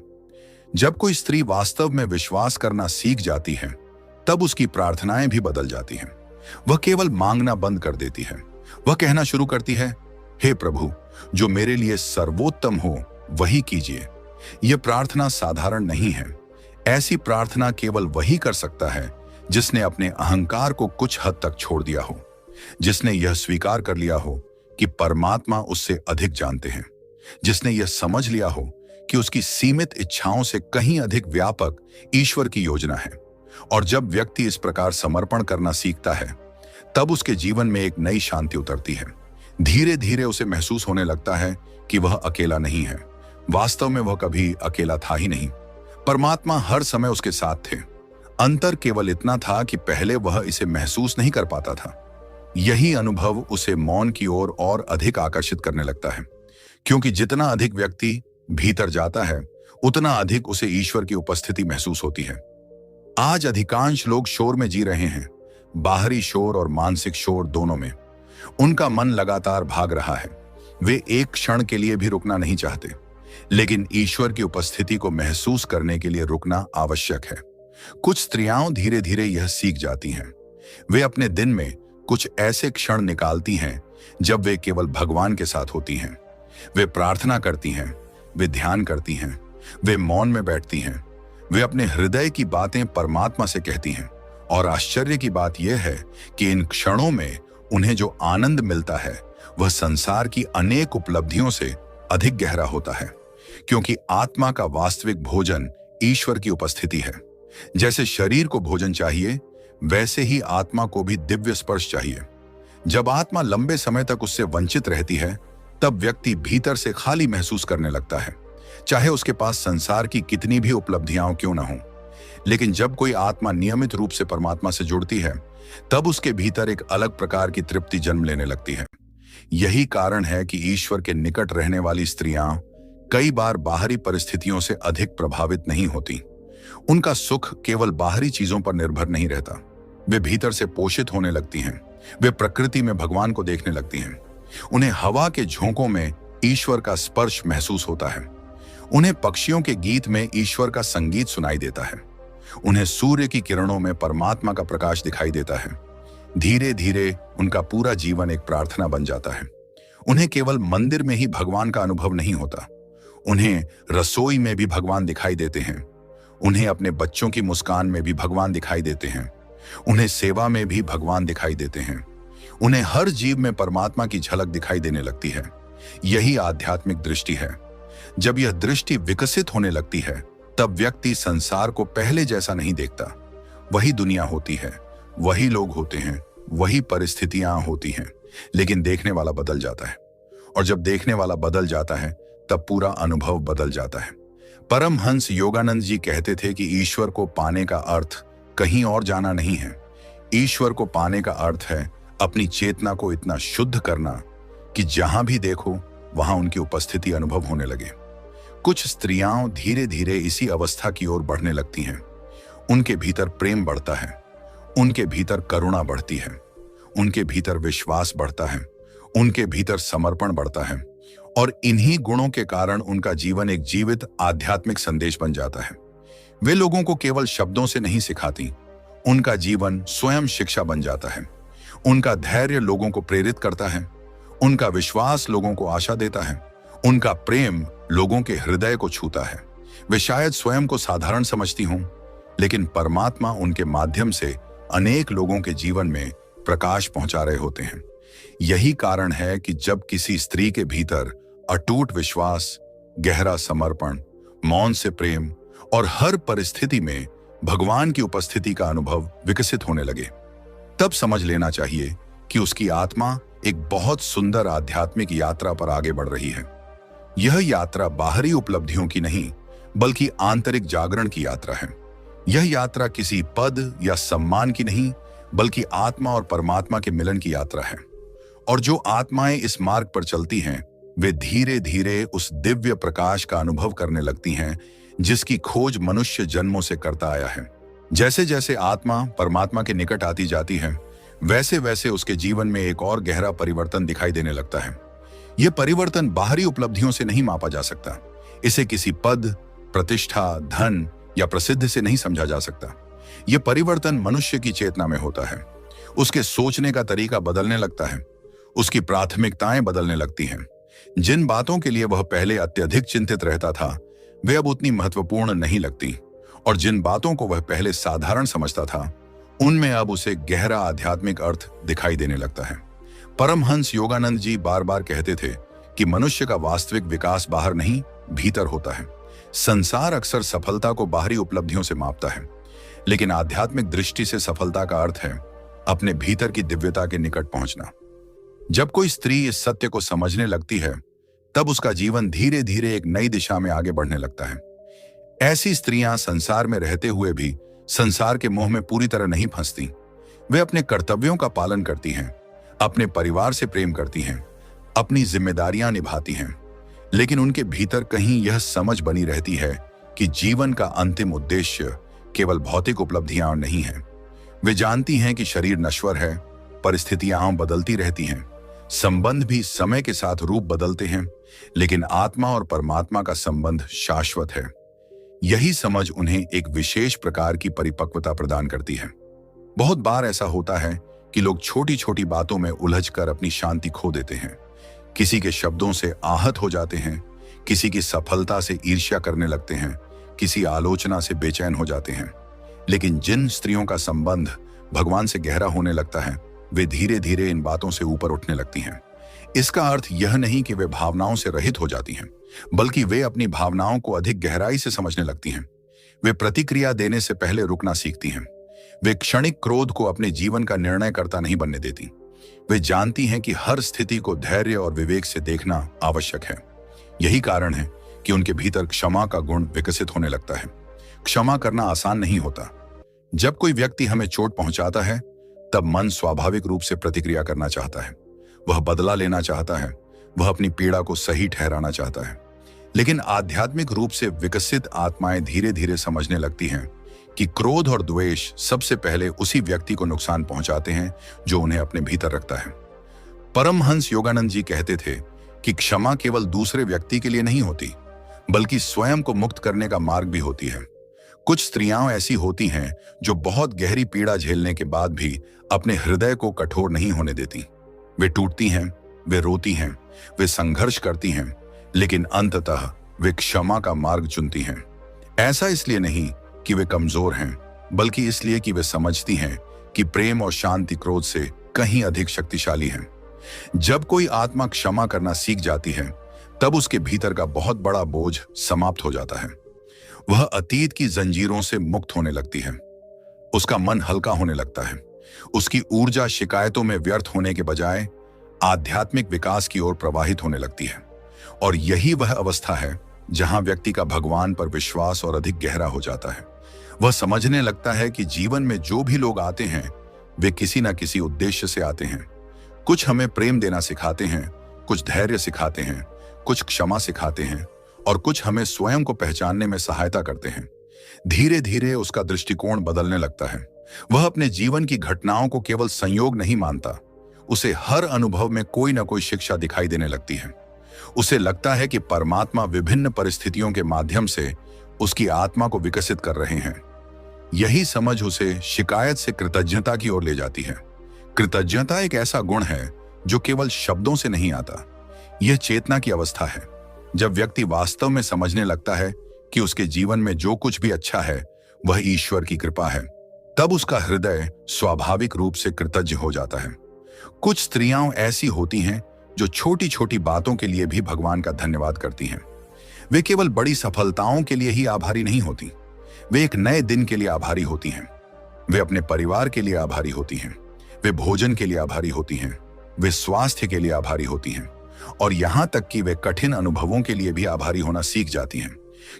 जब कोई स्त्री वास्तव में विश्वास करना सीख जाती है, तब उसकी प्रार्थनाएं भी बदल जाती हैं। वह केवल मांगना बंद कर देती है। वह कहना शुरू करती है, हे प्रभु, जो मेरे लिए सर्वोत्तम हो वही कीजिए। यह प्रार्थना साधारण नहीं है। ऐसी प्रार्थना केवल वही कर सकता है जिसने अपने अहंकार को कुछ हद तक छोड़ दिया हो, जिसने यह स्वीकार कर लिया हो कि परमात्मा उससे अधिक जानते हैं, जिसने यह समझ लिया हो कि उसकी सीमित इच्छाओं से कहीं अधिक व्यापक ईश्वर की योजना है। और जब व्यक्ति इस प्रकार समर्पण करना सीखता है, तब उसके जीवन में एक नई शांति उतरती है। धीरे धीरे उसे महसूस होने लगता है कि वह अकेला नहीं है। वास्तव में वह कभी अकेला था ही नहीं। परमात्मा हर समय उसके साथ थे। अंतर केवल इतना था कि पहले वह इसे महसूस नहीं कर पाता था। यही अनुभव उसे मौन की ओर और अधिक आकर्षित करने लगता है, क्योंकि जितना अधिक व्यक्ति भीतर जाता है, उतना अधिक उसे ईश्वर की उपस्थिति महसूस होती है। आज अधिकांश लोग शोर में जी रहे हैं, बाहरी शोर और मानसिक शोर दोनों में। उनका मन लगातार भाग रहा है। वे एक क्षण के लिए भी रुकना नहीं चाहते, लेकिन ईश्वर की उपस्थिति को महसूस करने के लिए रुकना आवश्यक है। कुछ स्त्रियां धीरे धीरे यह सीख जाती हैं। वे अपने दिन में कुछ ऐसे क्षण निकालती हैं जब वे केवल भगवान के साथ होती हैं। वे प्रार्थना करती हैं, वे ध्यान करती हैं, वे मौन में बैठती हैं, वे अपने हृदय की बातें परमात्मा से कहती हैं। और आश्चर्य की बात यह है कि इन क्षणों में उन्हें जो आनंद मिलता है, वह संसार की अनेक उपलब्धियों से अधिक गहरा होता है, क्योंकि आत्मा का वास्तविक भोजन ईश्वर की उपस्थिति है। जैसे शरीर को भोजन चाहिए, वैसे ही आत्मा को भी दिव्य स्पर्श चाहिए। जब आत्मा लंबे समय तक उससे वंचित रहती है, तब व्यक्ति भीतर से खाली महसूस करने लगता है, चाहे उसके पास संसार की कितनी भी उपलब्धियां क्यों न हों। लेकिन जब कोई आत्मा नियमित रूप से परमात्मा से जुड़ती है, तब उसके भीतर एक अलग प्रकार की तृप्ति जन्म लेने लगती है। यही कारण है कि ईश्वर के निकट रहने वाली स्त्रियां कई बार बाहरी परिस्थितियों से अधिक प्रभावित नहीं होती। उनका सुख केवल बाहरी चीजों पर निर्भर नहीं रहता। वे भीतर से पोषित होने लगती हैं। वे प्रकृति में भगवान को देखने लगती हैं। उन्हें हवा के झोंकों में ईश्वर का स्पर्श महसूस होता है। उन्हें पक्षियों के गीत में ईश्वर का संगीत सुनाई देता है। उन्हें सूर्य की किरणों में परमात्मा का प्रकाश दिखाई देता है। धीरे धीरे उनका पूरा जीवन एक प्रार्थना बन जाता है। उन्हें केवल मंदिर में ही भगवान का अनुभव नहीं होता, उन्हें रसोई में भी भगवान दिखाई देते हैं। उन्हें अपने बच्चों की मुस्कान में भी भगवान दिखाई देते हैं। उन्हें सेवा में भी भगवान दिखाई देते हैं। उन्हें हर जीव में परमात्मा की झलक दिखाई देने लगती है। यही आध्यात्मिक दृष्टि है। जब यह दृष्टि विकसित होने लगती है, तब व्यक्ति संसार को पहले जैसा नहीं देखता। वही दुनिया होती है, वही लोग होते हैं, वही परिस्थितियां होती हैं, लेकिन देखने वाला बदल जाता है। और जब देखने वाला बदल जाता है, तब पूरा अनुभव बदल जाता है। परमहंस योगानंद जी कहते थे कि ईश्वर को पाने का अर्थ कहीं और जाना नहीं है। ईश्वर को पाने का अर्थ है अपनी चेतना को इतना शुद्ध करना कि जहां भी देखो वहां उनकी उपस्थिति अनुभव होने लगे। कुछ स्त्रियां धीरे धीरे इसी अवस्था की ओर बढ़ने लगती हैं। उनके भीतर प्रेम बढ़ता है, उनके भीतर करुणा बढ़ती है, उनके भीतर विश्वास बढ़ता है, उनके भीतर समर्पण बढ़ता है, और इन्हीं गुणों के कारण उनका जीवन एक जीवित आध्यात्मिक संदेश बन जाता है। वे लोगों को केवल शब्दों से नहीं सिखाती, उनका जीवन स्वयं शिक्षा बन जाता है। उनका धैर्य लोगों को प्रेरित करता है, उनका विश्वास लोगों को आशा देता है, उनका प्रेम लोगों के हृदय को छूता है। वे शायद स्वयं को साधारण समझती हों, लेकिन परमात्मा उनके माध्यम से अनेक लोगों के जीवन में प्रकाश पहुंचा रहे होते हैं। यही कारण है कि जब किसी स्त्री के भीतर अटूट विश्वास, गहरा समर्पण, मौन से प्रेम और हर परिस्थिति में भगवान की उपस्थिति का अनुभव विकसित होने लगे, तब समझ लेना चाहिए कि उसकी आत्मा एक बहुत सुंदर आध्यात्मिक यात्रा पर आगे बढ़ रही है। यह यात्रा बाहरी उपलब्धियों की नहीं, बल्कि आंतरिक जागरण की यात्रा है। यह यात्रा किसी पद या सम्मान की नहीं, बल्कि आत्मा और परमात्मा के मिलन की यात्रा है। और जो आत्माएं इस मार्ग पर चलती हैं, वे धीरे धीरे उस दिव्य प्रकाश का अनुभव करने लगती हैं जिसकी खोज मनुष्य जन्मों से करता आया है। जैसे जैसे आत्मा परमात्मा के निकट आती जाती है, वैसे वैसे उसके जीवन में एक और गहरा परिवर्तन दिखाई देने लगता है। यह परिवर्तन बाहरी उपलब्धियों से नहीं मापा जा सकता। इसे किसी पद, प्रतिष्ठा, धन या प्रसिद्धि से नहीं समझा जा सकता। यह परिवर्तन मनुष्य की चेतना में होता है। उसके सोचने का तरीका बदलने लगता है, उसकी प्राथमिकताएं बदलने लगती हैं। जिन बातों के लिए वह पहले अत्यधिक चिंतित रहता था, वे अब उतनी महत्वपूर्ण नहीं लगती, और जिन बातों को वह पहले साधारण समझता था, उनमें अब उसे गहरा आध्यात्मिक अर्थ दिखाई देने लगता है। परमहंस योगानंद जी बार बार कहते थे कि मनुष्य का वास्तविक विकास बाहर नहीं, भीतर होता है। संसार अक्सर सफलता को बाहरी उपलब्धियों से मापता है, लेकिन आध्यात्मिक दृष्टि से सफलता का अर्थ है अपने भीतर की दिव्यता के निकट पहुंचना। जब कोई स्त्री इस सत्य को समझने लगती है, तब उसका जीवन धीरे धीरे एक नई दिशा में आगे बढ़ने लगता है। ऐसी स्त्रियां संसार में रहते हुए भी संसार के मोह में पूरी तरह नहीं फंसती। वे अपने कर्तव्यों का पालन करती हैं, अपने परिवार से प्रेम करती हैं, अपनी जिम्मेदारियां निभाती हैं, लेकिन उनके भीतर कहीं यह समझ बनी रहती है कि जीवन का अंतिम उद्देश्य केवल भौतिक उपलब्धियां नहीं है। वे जानती हैं कि शरीर नश्वर है, परिस्थितियां बदलती रहती हैं, संबंध भी समय के साथ रूप बदलते हैं, लेकिन आत्मा और परमात्मा का संबंध शाश्वत है। यही समझ उन्हें एक विशेष प्रकार की परिपक्वता प्रदान करती है। बहुत बार ऐसा होता है कि लोग छोटी छोटी बातों में उलझकर अपनी शांति खो देते हैं। किसी के शब्दों से आहत हो जाते हैं, किसी की सफलता से ईर्ष्या करने लगते हैं, किसी आलोचना से बेचैन हो जाते हैं। लेकिन जिन स्त्रियों का संबंध भगवान से गहरा होने लगता है, वे धीरे धीरे इन बातों से ऊपर उठने लगती हैं। इसका अर्थ यह नहीं कि वे भावनाओं से रहित हो जाती हैं, बल्कि वे अपनी भावनाओं को अधिक गहराई से समझने लगती हैं। वे प्रतिक्रिया देने से पहले रुकना सीखती हैं। वे क्षणिक क्रोध को अपने जीवन का निर्णय करता नहीं बनने देती। वे जानती हैं कि हर स्थिति को धैर्य और विवेक से देखना आवश्यक है। यही कारण है कि उनके भीतर क्षमा का गुण विकसित होने लगता है। क्षमा करना आसान नहीं होता। जब कोई व्यक्ति हमें चोट पहुंचाता है, तब मन स्वाभाविक रूप से प्रतिक्रिया करना चाहता है। वह बदला लेना चाहता है, वह अपनी पीड़ा को सही ठहराना चाहता है। लेकिन आध्यात्मिक रूप से विकसित आत्माएं धीरे धीरे समझने लगती हैं कि क्रोध और द्वेष सबसे पहले उसी व्यक्ति को नुकसान पहुंचाते हैं जो उन्हें अपने भीतर रखता है। परमहंस योगानंद जी कहते थे कि क्षमा केवल दूसरे व्यक्ति के लिए नहीं होती, बल्कि स्वयं को मुक्त करने का मार्ग भी होती है। कुछ स्त्रियां ऐसी होती हैं जो बहुत गहरी पीड़ा झेलने के बाद भी अपने हृदय को कठोर नहीं होने देती। वे टूटती हैं, वे रोती हैं, वे संघर्ष करती हैं, लेकिन अंततः वे क्षमा का मार्ग चुनती हैं। ऐसा इसलिए नहीं कि वे कमजोर हैं, बल्कि इसलिए कि वे समझती हैं कि प्रेम और शांति क्रोध से कहीं अधिक शक्तिशाली हैं। जब कोई आत्मा क्षमा करना सीख जाती है, तब उसके भीतर का बहुत बड़ा बोझ समाप्त हो जाता है। वह अतीत की जंजीरों से मुक्त होने लगती है। उसका मन हल्का होने लगता है। उसकी ऊर्जा शिकायतों में व्यर्थ होने के बजाय आध्यात्मिक विकास की ओर प्रवाहित होने लगती है। और यही वह अवस्था है जहां व्यक्ति का भगवान पर विश्वास और अधिक गहरा हो जाता है। वह समझने लगता है कि जीवन में जो भी लोग आते हैं, वे किसी न किसी उद्देश्य से आते हैं। कुछ हमें प्रेम देना सिखाते हैं, कुछ धैर्य सिखाते हैं, कुछ क्षमा सिखाते हैं, और कुछ हमें स्वयं को पहचानने में सहायता करते हैं। धीरे धीरे उसका दृष्टिकोण बदलने लगता है। वह अपने जीवन की घटनाओं को केवल संयोग नहीं मानता। उसे हर अनुभव में कोई न कोई शिक्षा दिखाई देने लगती है। उसे लगता है कि परमात्मा विभिन्न परिस्थितियों के माध्यम से उसकी आत्मा को विकसित कर रहे हैं। यही समझ उसे शिकायत से कृतज्ञता की ओर ले जाती है। कृतज्ञता एक ऐसा गुण है जो केवल शब्दों से नहीं आता। यह चेतना की अवस्था है। जब व्यक्ति वास्तव में समझने लगता है कि उसके जीवन में जो कुछ भी अच्छा है वह ईश्वर की कृपा है, तब उसका हृदय स्वाभाविक रूप से कृतज्ञ हो जाता है। कुछ स्त्रियां ऐसी होती हैं जो छोटी छोटी बातों के लिए भी भगवान का धन्यवाद करती हैं। वे केवल बड़ी सफलताओं के लिए ही आभारी नहीं होती, वे एक नए दिन के लिए आभारी होती हैं। वे अपने परिवार के लिए आभारी होती हैं, वे भोजन के लिए आभारी होती हैं, वे स्वास्थ्य के लिए आभारी होती हैं, और यहां तक कि वे कठिन अनुभवों के लिए भी आभारी होना सीख जाती हैं,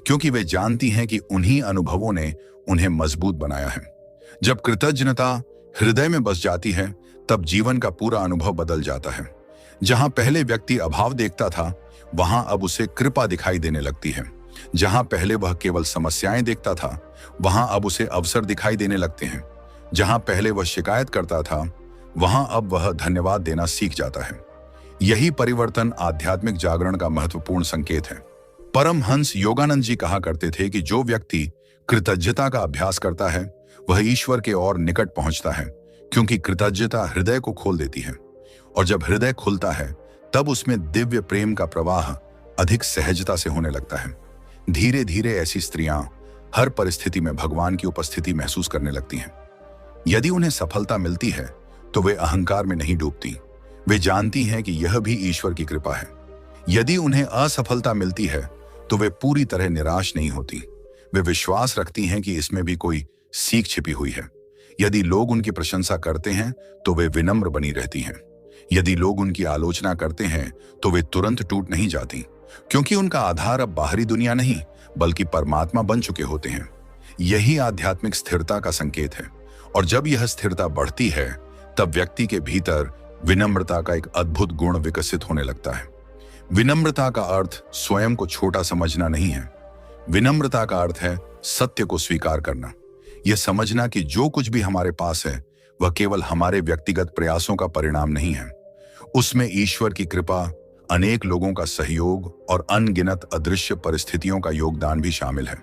क्योंकि वे जानती हैं कि उन्हीं अनुभवों ने उन्हें मजबूत बनाया है। जब कृतज्ञता हृदय में बस जाती है, तब जीवन का पूरा अनुभव बदल जाता है। जहां पहले व्यक्ति अभाव देखता था, वहां अब उसे कृपा दिखाई देने लगती है। जहां पहले वह केवल समस्याएं देखता था, वहां अब उसे अवसर दिखाई देने लगते हैं। जहां पहले वह शिकायत करता था, वहां अब वह धन्यवाद देना सीख जाता है। यही परिवर्तन आध्यात्मिक जागरण का महत्वपूर्ण संकेत है। परमहंस योगानंद जी कहा करते थे कि जो व्यक्ति कृतज्ञता का अभ्यास करता है, वह ईश्वर के और निकट पहुंचता है, क्योंकि कृतज्ञता हृदय को खोल देती है। और जब हृदय खुलता है, तब उसमें दिव्य प्रेम का प्रवाह अधिक सहजता से होने लगता है। धीरे धीरे ऐसी स्त्रियां हर परिस्थिति में भगवान की उपस्थिति महसूस करने लगती हैं। यदि उन्हें सफलता मिलती है, तो वे अहंकार में नहीं डूबती। वे जानती हैं कि यह भी ईश्वर की कृपा है। यदि उन्हें असफलता मिलती है, तो वे पूरी तरह निराश नहीं होती। वे विश्वास रखती हैं कि इसमें भी कोई सीख छिपी हुई है। यदि लोग उनकी प्रशंसा करते हैं, तो वे विनम्र बनी रहती हैं। यदि लोग उनकी आलोचना करते हैं, तो वे तुरंत टूट नहीं जाती, क्योंकि उनका आधार अब बाहरी दुनिया नहीं, बल्कि परमात्मा बन चुके होते हैं। यही आध्यात्मिक स्थिरता का संकेत है। और जब यह स्थिरता बढ़ती है, तब व्यक्ति के भीतर विनम्रता का एक अद्भुत गुण विकसित होने लगता है। विनम्रता का अर्थ स्वयं को छोटा समझना नहीं है। विनम्रता का अर्थ है सत्य को स्वीकार करना। यह समझना कि जो कुछ भी हमारे पास है, वह केवल हमारे व्यक्तिगत प्रयासों का परिणाम नहीं है। उसमें ईश्वर की कृपा, अनेक लोगों का सहयोग और अनगिनत अदृश्य परिस्थितियों का योगदान भी शामिल है।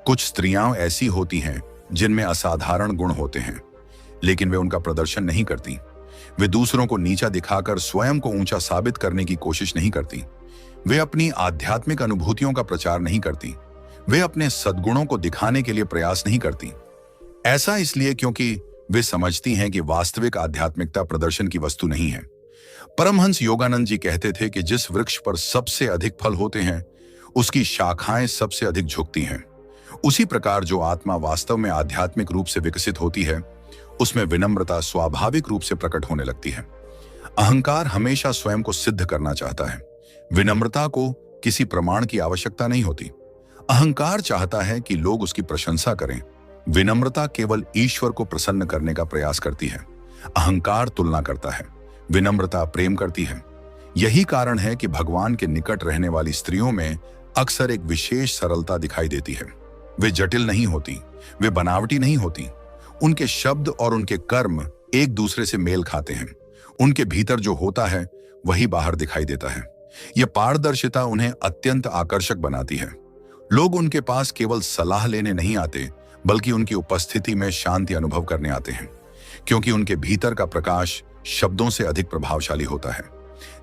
कुछ स्त्रियां ऐसी होती हैं जिनमें असाधारण गुण होते हैं, लेकिन वे उनका प्रदर्शन नहीं करती। वे दूसरों को नीचा दिखाकर स्वयं को ऊंचा साबित करने की कोशिश नहीं करती। वे अपनी आध्यात्मिक अनुभूतियों का प्रचार नहीं करती। वे अपने सद्गुणों को दिखाने के लिए प्रयास नहीं करती। ऐसा इसलिए क्योंकि वे समझती हैं कि वास्तविक आध्यात्मिकता प्रदर्शन की वस्तु नहीं है। परमहंस योगानंद जी कहते थे कि जिस वृक्ष पर सबसे अधिक फल होते हैं, उसकी शाखाएं सबसे अधिक झुकती हैं। उसी प्रकार जो आत्मा वास्तव में आध्यात्मिक रूप से विकसित होती है, उसमें विनम्रता स्वाभाविक रूप से प्रकट होने लगती है। अहंकार हमेशा स्वयं को सिद्ध करना चाहता है। विनम्रता को किसी प्रमाण की आवश्यकता नहीं होती। अहंकार चाहता है कि लोग उसकी प्रशंसा करें। विनम्रता केवल ईश्वर को प्रसन्न करने का प्रयास करती है। अहंकार तुलना करता है, विनम्रता प्रेम करती है। यही कारण है कि भगवान के निकट रहने वाली स्त्रियों में अक्सर एक विशेष सरलता दिखाई देती है। वे जटिल नहीं होती, वे बनावटी नहीं होती। उनके शब्द और उनके कर्म एक दूसरे से मेल खाते हैं। उनके भीतर जो होता है वही बाहर दिखाई देता है। यह पारदर्शिता उन्हें अत्यंत आकर्षक बनाती है। लोग उनके पास केवल सलाह लेने नहीं आते, बल्कि उनकी उपस्थिति में शांति अनुभव करने आते हैं, क्योंकि उनके भीतर का प्रकाश शब्दों से अधिक प्रभावशाली होता है।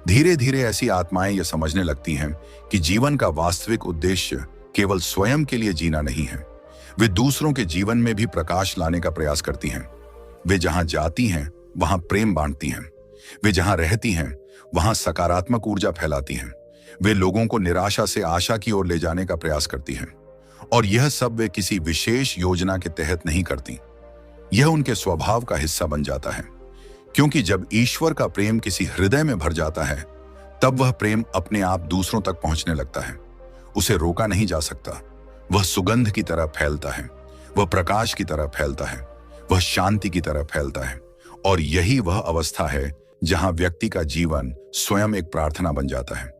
धीरे धीरे ऐसी आत्माएं यह समझने लगती हैं कि जीवन का वास्तविक उद्देश्य केवल स्वयं के लिए जीना नहीं है। वे दूसरों के जीवन में भी प्रकाश लाने का प्रयास करती हैं। वे जहां जाती हैं वहां प्रेम बांटती हैं। वे जहां रहती हैं वहां सकारात्मक ऊर्जा फैलाती हैं। वे लोगों को निराशा से आशा की ओर ले जाने का प्रयास करती हैं। और यह सब वे किसी विशेष योजना के तहत नहीं करती। यह उनके स्वभाव का हिस्सा बन जाता है, क्योंकि जब ईश्वर का प्रेम किसी हृदय में भर जाता है, तब वह प्रेम अपने आप दूसरों तक पहुंचने लगता है। उसे रोका नहीं जा सकता। वह सुगंध की तरह फैलता है, वह प्रकाश की तरह फैलता है, वह शांति की तरह फैलता है। और यही वह अवस्था है जहां व्यक्ति का जीवन स्वयं एक प्रार्थना बन जाता है।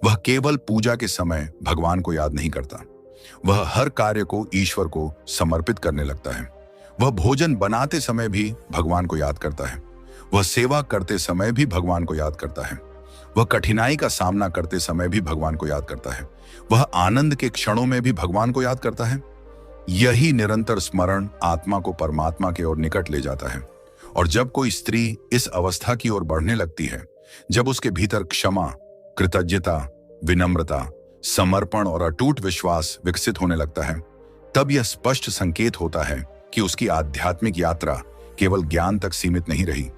वह केवल पूजा के समय भगवान को याद नहीं करता, वह हर कार्य को ईश्वर को समर्पित करने लगता है। वह भोजन बनाते समय भी भगवान को याद करता है, वह सेवा करते समय भी भगवान को याद करता है, वह कठिनाई का सामना करते समय भी भगवान को याद करता है, वह आनंद के क्षणों में भी भगवान को याद करता है। यही निरंतर स्मरण आत्मा को परमात्मा के ओर निकट ले जाता है। और जब कोई स्त्री इस अवस्था की ओर बढ़ने लगती है, जब उसके भीतर क्षमा, कृतज्ञता, विनम्रता, समर्पण और अटूट विश्वास विकसित होने लगता है, तब यह स्पष्ट संकेत होता है कि उसकी आध्यात्मिक यात्रा केवल ज्ञान तक सीमित नहीं रही।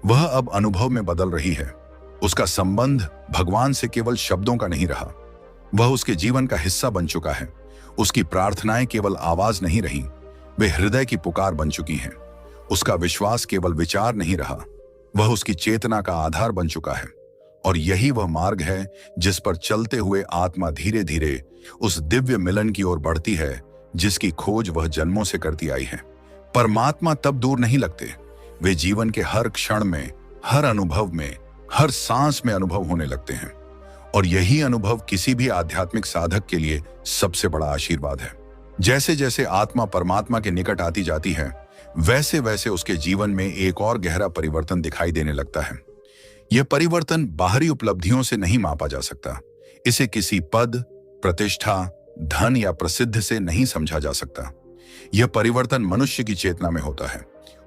वह अब अनुभव में बदल रही है। उसका संबंध भगवान से केवल शब्दों का नहीं रहा, वह उसके जीवन का हिस्सा बन चुका है। उसकी प्रार्थनाएं केवल आवाज नहीं रही, वे हृदय की पुकार बन चुकी हैं। उसका विश्वास केवल विचार नहीं रहा, वह उसकी चेतना का आधार बन चुका है। और यही वह मार्ग है जिस पर चलते हुए आत्मा धीरे धीरे उस दिव्य मिलन की ओर बढ़ती है जिसकी खोज वह जन्मों से करती आई है। परमात्मा तब दूर नहीं लगते, वे जीवन के हर क्षण में, हर अनुभव में, हर सांस में अनुभव होने लगते हैं। और यही अनुभव किसी भी आध्यात्मिक साधक के लिए सबसे बड़ा आशीर्वाद है। जैसे जैसे आत्मा परमात्मा के निकट आती जाती है, वैसे वैसे उसके जीवन में एक और गहरा परिवर्तन दिखाई देने लगता है। यह परिवर्तन बाहरी उपलब्धियों से नहीं मापा जा सकता। इसे किसी पद, प्रतिष्ठा, धन या प्रसिद्ध से नहीं समझा जा सकता। यह परिवर्तन मनुष्य की चेतना में होता है।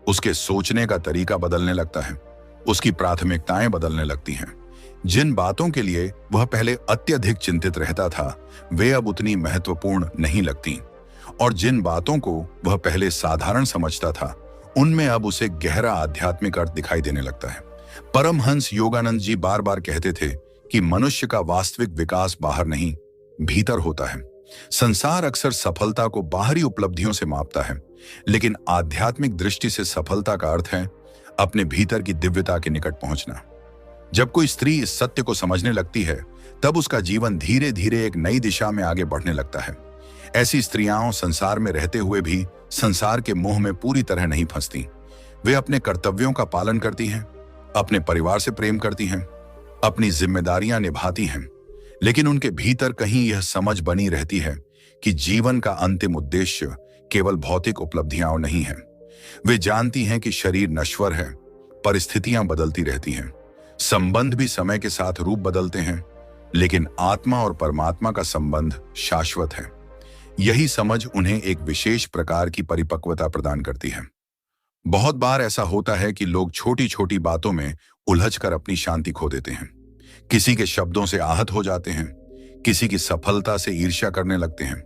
उसके सोचने का तरीका बदलने लगता है, उसकी प्राथमिकताएं बदलने लगती हैं। जिन बातों के लिए वह पहले अत्यधिक चिंतित रहता था, वे अब उतनी महत्वपूर्ण नहीं लगती। और जिन बातों को वह पहले साधारण समझता था, उनमें अब उसे गहरा आध्यात्मिक अर्थ दिखाई देने लगता है। परमहंस योगानंद जी बार बार कहते थे कि मनुष्य का वास्तविक विकास बाहर नहीं, भीतर होता है। संसार अक्सर सफलता को बाहरी उपलब्धियों से मापता है, लेकिन आध्यात्मिक दृष्टि से सफलता का अर्थ है अपने भीतर की दिव्यता के निकट पहुंचना। जब कोई स्त्री इस सत्य को समझने लगती है, तब उसका जीवन धीरे धीरे एक नई दिशा में आगे बढ़ने लगता है। ऐसी स्त्रियां संसार में रहते हुए भी संसार के मोह में पूरी तरह नहीं फंसती। वे अपने कर्तव्यों का पालन करती हैं, अपने परिवार से प्रेम करती हैं, अपनी जिम्मेदारियां निभाती हैं, लेकिन उनके भीतर कहीं यह समझ बनी रहती है कि जीवन का अंतिम उद्देश्य केवल भौतिक उपलब्धियां नहीं है। वे जानती हैं कि शरीर नश्वर है, परिस्थितियां बदलती रहती हैं, संबंध भी समय के साथ रूप बदलते हैं, लेकिन आत्मा और परमात्मा का संबंध शाश्वत है। यही समझ उन्हें एक विशेष प्रकार की परिपक्वता प्रदान करती है। बहुत बार ऐसा होता है कि लोग छोटी छोटी बातों में उलझकर अपनी शांति खो देते हैं। किसी के शब्दों से आहत हो जाते हैं, किसी की सफलता से ईर्ष्या करने लगते हैं,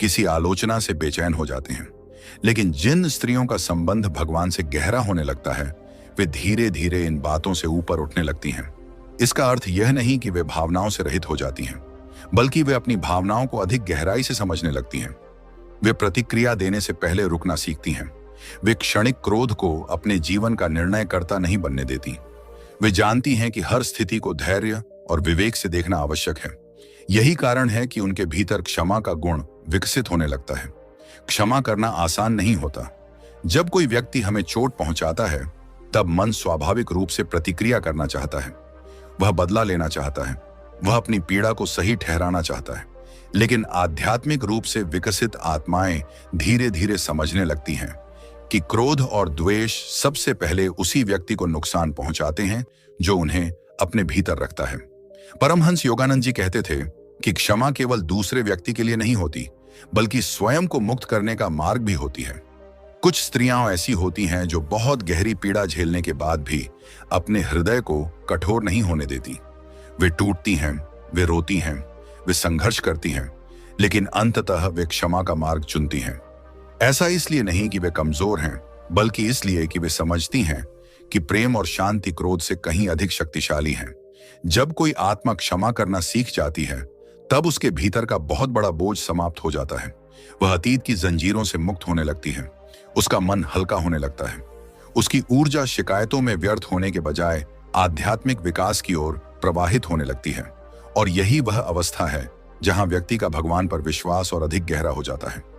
किसी आलोचना से बेचैन हो जाते हैं। लेकिन जिन स्त्रियों का संबंध भगवान से गहरा होने लगता है, वे धीरे धीरे इन बातों से ऊपर उठने लगती हैं। इसका अर्थ यह नहीं कि वे भावनाओं से रहित हो जाती हैं, बल्कि वे अपनी भावनाओं को अधिक गहराई से समझने लगती हैं। वे प्रतिक्रिया देने से पहले रुकना सीखती हैं। वे क्षणिक क्रोध को अपने जीवन का निर्णय कर्ता नहीं बनने देती। वे जानती हैं कि हर स्थिति को धैर्य और विवेक से देखना आवश्यक है। यही कारण है कि उनके भीतर क्षमा का गुण विकसित होने लगता है। क्षमा करना आसान नहीं होता। जब कोई व्यक्ति हमें चोट पहुंचाता है, तब मन स्वाभाविक रूप से प्रतिक्रिया करना चाहता है। वह बदला लेना चाहता है, वह अपनी पीड़ा को सही ठहराना चाहता है। लेकिन आध्यात्मिक रूप से विकसित आत्माएं धीरे धीरे समझने लगती हैं कि क्रोध और द्वेष सबसे पहले उसी व्यक्ति को नुकसान पहुंचाते हैं जो उन्हें अपने भीतर रखता है। परमहंस योगानंद जी कहते थे कि क्षमा केवल दूसरे व्यक्ति के लिए नहीं होती, बल्कि स्वयं को मुक्त करने का मार्ग भी होती है। कुछ स्त्रियां ऐसी होती हैं जो बहुत गहरी पीड़ा झेलने के बाद भी अपने हृदय को कठोर नहीं होने देती। वे टूटती हैं, वे रोती हैं, वे संघर्ष करती हैं, लेकिन अंततः वे क्षमा का मार्ग चुनती हैं। ऐसा इसलिए नहीं कि वे कमजोर हैं, बल्कि इसलिए कि वे समझती हैं कि प्रेम और शांति क्रोध से कहीं अधिक शक्तिशाली हैं। जब कोई आत्मा क्षमा करना सीख जाती है, तब उसके भीतर का बहुत बड़ा बोझ समाप्त हो जाता है। वह अतीत की जंजीरों से मुक्त होने लगती है। उसका मन हल्का होने लगता है। उसकी ऊर्जा शिकायतों में व्यर्थ होने के बजाय आध्यात्मिक विकास की ओर प्रवाहित होने लगती है। और यही वह अवस्था है जहां व्यक्ति का भगवान पर विश्वास और अधिक गहरा हो जाता है।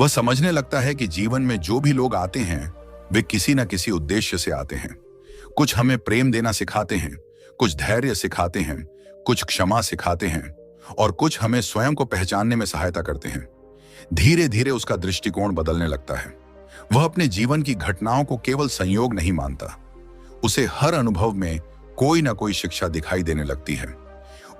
वह समझने लगता है कि जीवन में जो भी लोग आते हैं, वे किसी न किसी उद्देश्य से आते हैं। कुछ हमें प्रेम देना सिखाते हैं, कुछ धैर्य सिखाते हैं, कुछ क्षमा सिखाते हैं, और कुछ हमें स्वयं को पहचानने में सहायता करते हैं। धीरे धीरे उसका दृष्टिकोण बदलने लगता है। वह अपने जीवन की घटनाओं को केवल संयोग नहीं मानता। उसे हर अनुभव में कोई ना कोई शिक्षा दिखाई देने लगती है।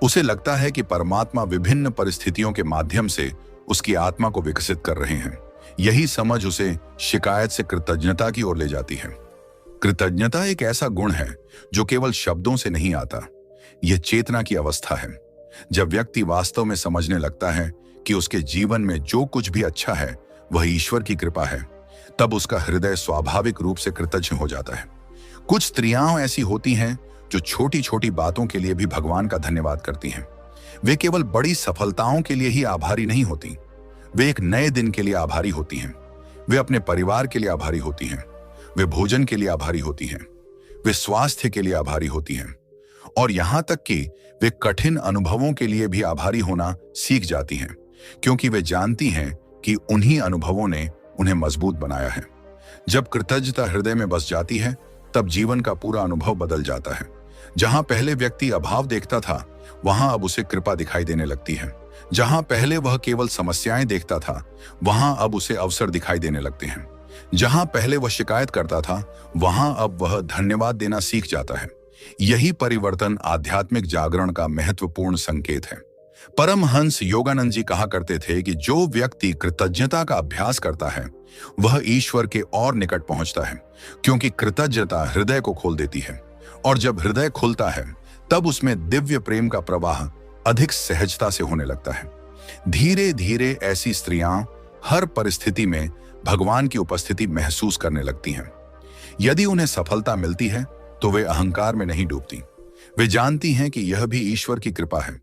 उसे लगता है कि परमात्मा विभिन्न परिस्थितियों के माध्यम से उसकी आत्मा को विकसित कर रहे हैं। यही समझ उसे शिकायत से कृतज्ञता की ओर ले जाती है। कृतज्ञता एक ऐसा गुण है जो केवल शब्दों से नहीं आता। यह चेतना की अवस्था है। जब व्यक्ति वास्तव में समझने लगता है कि उसके जीवन में जो कुछ भी अच्छा है वह ईश्वर की कृपा है, तब उसका हृदय स्वाभाविक रूप से कृतज्ञ हो जाता है। कुछ स्त्रियां ऐसी होती हैं जो छोटी छोटी बातों के लिए भी भगवान का धन्यवाद करती हैं। वे केवल बड़ी सफलताओं के लिए ही आभारी नहीं होती, वे एक नए दिन के लिए आभारी होती हैं। वे अपने परिवार के लिए आभारी होती हैं, वे भोजन के लिए आभारी होती हैं, वे स्वास्थ्य के लिए आभारी होती हैं, और यहां तक कि वे कठिन अनुभवों के लिए भी आभारी होना सीख जाती हैं, क्योंकि वे जानती हैं कि उन्हीं अनुभवों ने उन्हें मजबूत बनाया है। जब कृतज्ञता हृदय में बस जाती है, तब जीवन का पूरा अनुभव बदल जाता है। जहां पहले व्यक्ति अभाव देखता था, वहां अब उसे कृपा दिखाई देने लगती है। जहां पहले वह केवल समस्याएं देखता था, वहां अब उसे अवसर दिखाई देने लगते हैं। जहां पहले वह शिकायत करता था, वहां अब वह धन्यवाद देना सीख जाता है। यही परिवर्तन आध्यात्मिक जागरण का महत्वपूर्ण संकेत है। परमहंस योगानंद जी कहा करते थे कि जो व्यक्ति कृतज्ञता का अभ्यास करता है, वह ईश्वर के और निकट पहुंचता है, क्योंकि कृतज्ञता हृदय को खोल देती है, और जब हृदय खुलता है, तब उसमें दिव्य प्रेम का प्रवाह अधिक सहजता से होने लगता है। धीरे धीरे ऐसी स्त्रियां हर परिस्थिति में भगवान की उपस्थिति महसूस करने लगती हैं। यदि उन्हें सफलता मिलती है, तो वे अहंकार में नहीं डूबती। वे जानती हैं कि यह भी ईश्वर की कृपा है।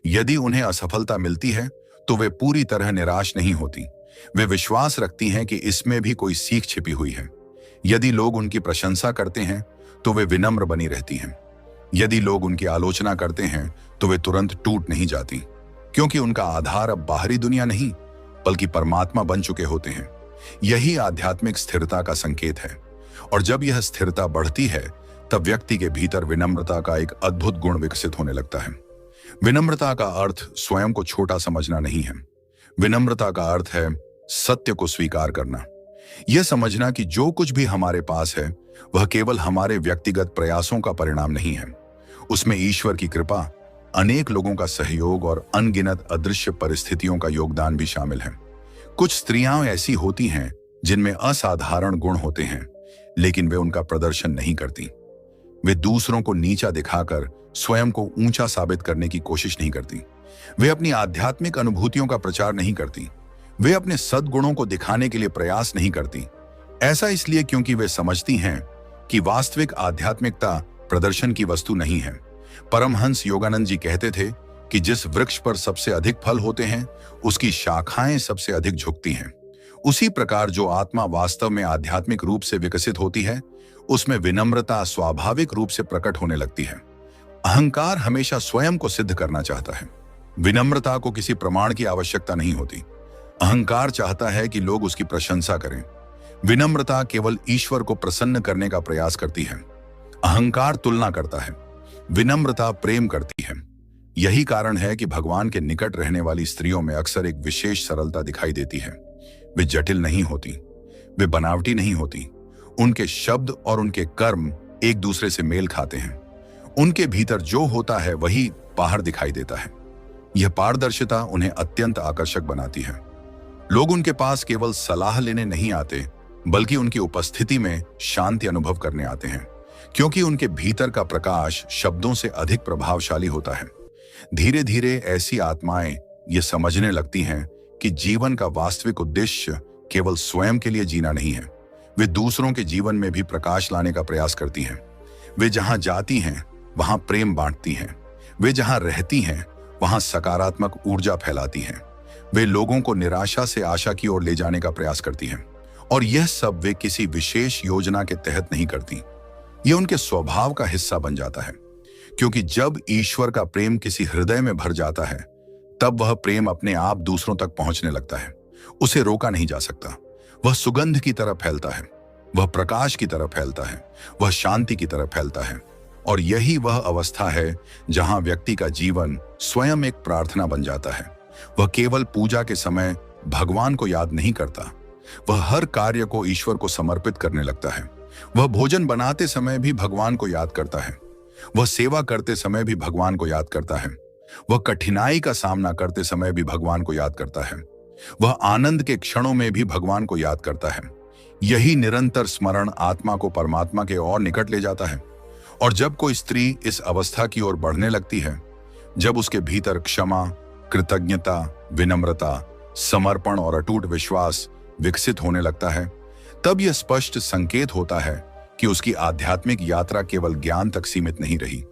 यदि उन्हें असफलता मिलती है, तो वे पूरी तरह निराश नहीं होती। वे विश्वास रखती हैं कि इसमें भी कोई सीख छिपी हुई है। यदि लोग उनकी प्रशंसा करते हैं, तो वे विनम्र बनी रहती हैं। यदि लोग उनकी आलोचना करते हैं, तो वे तुरंत टूट नहीं जाती, क्योंकि उनका आधार अब बाहरी दुनिया नहीं, बल्कि परमात्मा बन चुके होते हैं। यही आध्यात्मिक स्थिरता का संकेत है। और जब यह स्थिरता बढ़ती है, तब व्यक्ति के भीतर विनम्रता का एक अद्भुत गुण विकसित होने लगता है। विनम्रता का अर्थ स्वयं को छोटा समझना नहीं है। विनम्रता का अर्थ है सत्य को स्वीकार करना। यह समझना कि जो कुछ भी हमारे पास है, वह केवल हमारे व्यक्तिगत प्रयासों का परिणाम नहीं है। उसमें ईश्वर की कृपा, अनेक लोगों का सहयोग और अनगिनत अदृश्य परिस्थितियों का योगदान भी शामिल है। कुछ स्त्रियां ऐसी होती हैं जिनमें असाधारण गुण होते हैं, लेकिन वे उनका प्रदर्शन नहीं करती। वे दूसरों को नीचा दिखाकर स्वयं को ऊंचा साबित करने की कोशिश नहीं करती। वे अपनी आध्यात्मिक अनुभूतियों का प्रचार नहीं करती। वे अपने सद्गुणों को दिखाने के लिए प्रयास नहीं करती। ऐसा इसलिए क्योंकि वे समझती हैं कि वास्तविक आध्यात्मिकता प्रदर्शन की वस्तु नहीं है। परमहंस योगानंद जी कहते थे कि जिस वृक्ष पर सबसे अधिक फल होते हैं, उसकी शाखाएं सबसे अधिक झुकती हैं। उसी प्रकार जो आत्मा वास्तव में आध्यात्मिक रूप से विकसित होती है, उसमें विनम्रता स्वाभाविक रूप से प्रकट होने लगती है। अहंकार हमेशा स्वयं को सिद्ध करना चाहता है। विनम्रता को किसी प्रमाण की आवश्यकता नहीं होती। अहंकार चाहता है कि लोग उसकी प्रशंसा करें। विनम्रता केवल ईश्वर को प्रसन्न करने का प्रयास करती है। अहंकार तुलना करता है, विनम्रता प्रेम करती है। यही कारण है कि भगवान के निकट रहने वाली स्त्रियों में अक्सर एक विशेष सरलता दिखाई देती है। वे जटिल नहीं होती, वे बनावटी नहीं होती। उनके शब्द और उनके कर्म एक दूसरे से मेल खाते हैं। उनके भीतर जो होता है वही बाहर दिखाई देता है। यह पारदर्शिता उन्हें अत्यंत आकर्षक बनाती है। लोग उनके पास केवल सलाह लेने नहीं आते, बल्कि उनकी उपस्थिति में शांति अनुभव करने आते हैं, क्योंकि उनके भीतर का प्रकाश शब्दों से अधिक प्रभावशाली होता है। धीरे धीरे ऐसी आत्माएं ये समझने लगती हैं कि जीवन का वास्तविक उद्देश्य केवल स्वयं के लिए जीना नहीं है। वे दूसरों के जीवन में भी प्रकाश लाने का प्रयास करती हैं। वे जहां जाती हैं वहां प्रेम बांटती हैं। वे जहां रहती हैं वहां सकारात्मक ऊर्जा फैलाती हैं। वे लोगों को निराशा से आशा की ओर ले जाने का प्रयास करती हैं। और यह सब वे किसी विशेष योजना के तहत नहीं करती। यह उनके स्वभाव का हिस्सा बन जाता है, क्योंकि जब ईश्वर का प्रेम किसी हृदय में भर जाता है, तब वह प्रेम अपने आप दूसरों तक पहुंचने लगता है। उसे रोका नहीं जा सकता। वह सुगंध की तरह फैलता है, वह प्रकाश की तरह फैलता है, वह शांति की तरह फैलता है। और यही वह अवस्था है जहां व्यक्ति का जीवन स्वयं एक प्रार्थना बन जाता है। वह केवल पूजा के समय भगवान को याद नहीं करता, वह हर कार्य को ईश्वर को समर्पित करने लगता है। वह भोजन बनाते समय भी भगवान को याद करता है, वह सेवा करते समय भी भगवान को याद करता है, वह कठिनाई का सामना करते समय भी भगवान को याद करता है, वह आनंद के क्षणों में भी भगवान को याद करता है। यही निरंतर स्मरण आत्मा को परमात्मा के और निकट ले जाता है। और जब कोई स्त्री इस अवस्था की ओर बढ़ने लगती है, जब उसके भीतर क्षमा, कृतज्ञता, विनम्रता, समर्पण और अटूट विश्वास विकसित होने लगता है, तब यह स्पष्ट संकेत होता है कि उसकी आध्यात्मिक यात्रा केवल ज्ञान तक सीमित नहीं रही,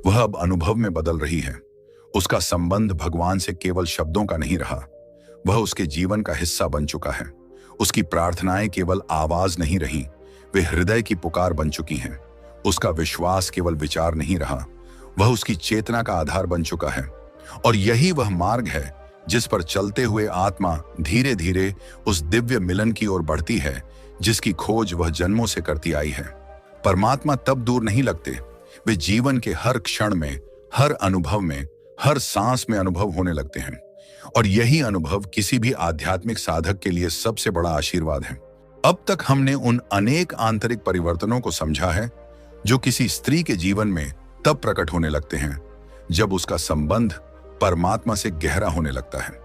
वह अब अनुभव में बदल रही है। उसका संबंध भगवान से केवल शब्दों का नहीं रहा, वह उसके जीवन का हिस्सा बन चुका है। उसकी प्रार्थनाएं केवल आवाज नहीं रही, वे हृदय की पुकार बन चुकी हैं। उसका विश्वास केवल विचार नहीं रहा, वह उसकी चेतना का आधार बन चुका है। और यही वह मार्ग है जिस पर चलते हुए आत्मा धीरे धीरे उस दिव्य मिलन की ओर बढ़ती है जिसकी खोज वह जन्मों से करती आई है। परमात्मा तब दूर नहीं लगते, वे जीवन के हर क्षण में, हर अनुभव में, हर सांस में अनुभव होने लगते हैं। और यही अनुभव किसी भी आध्यात्मिक साधक के लिए सबसे बड़ा आशीर्वाद है। अब तक हमने उन अनेक आंतरिक परिवर्तनों को समझा है जो किसी स्त्री के जीवन में तब प्रकट होने लगते हैं जब उसका संबंध परमात्मा से गहरा होने लगता है।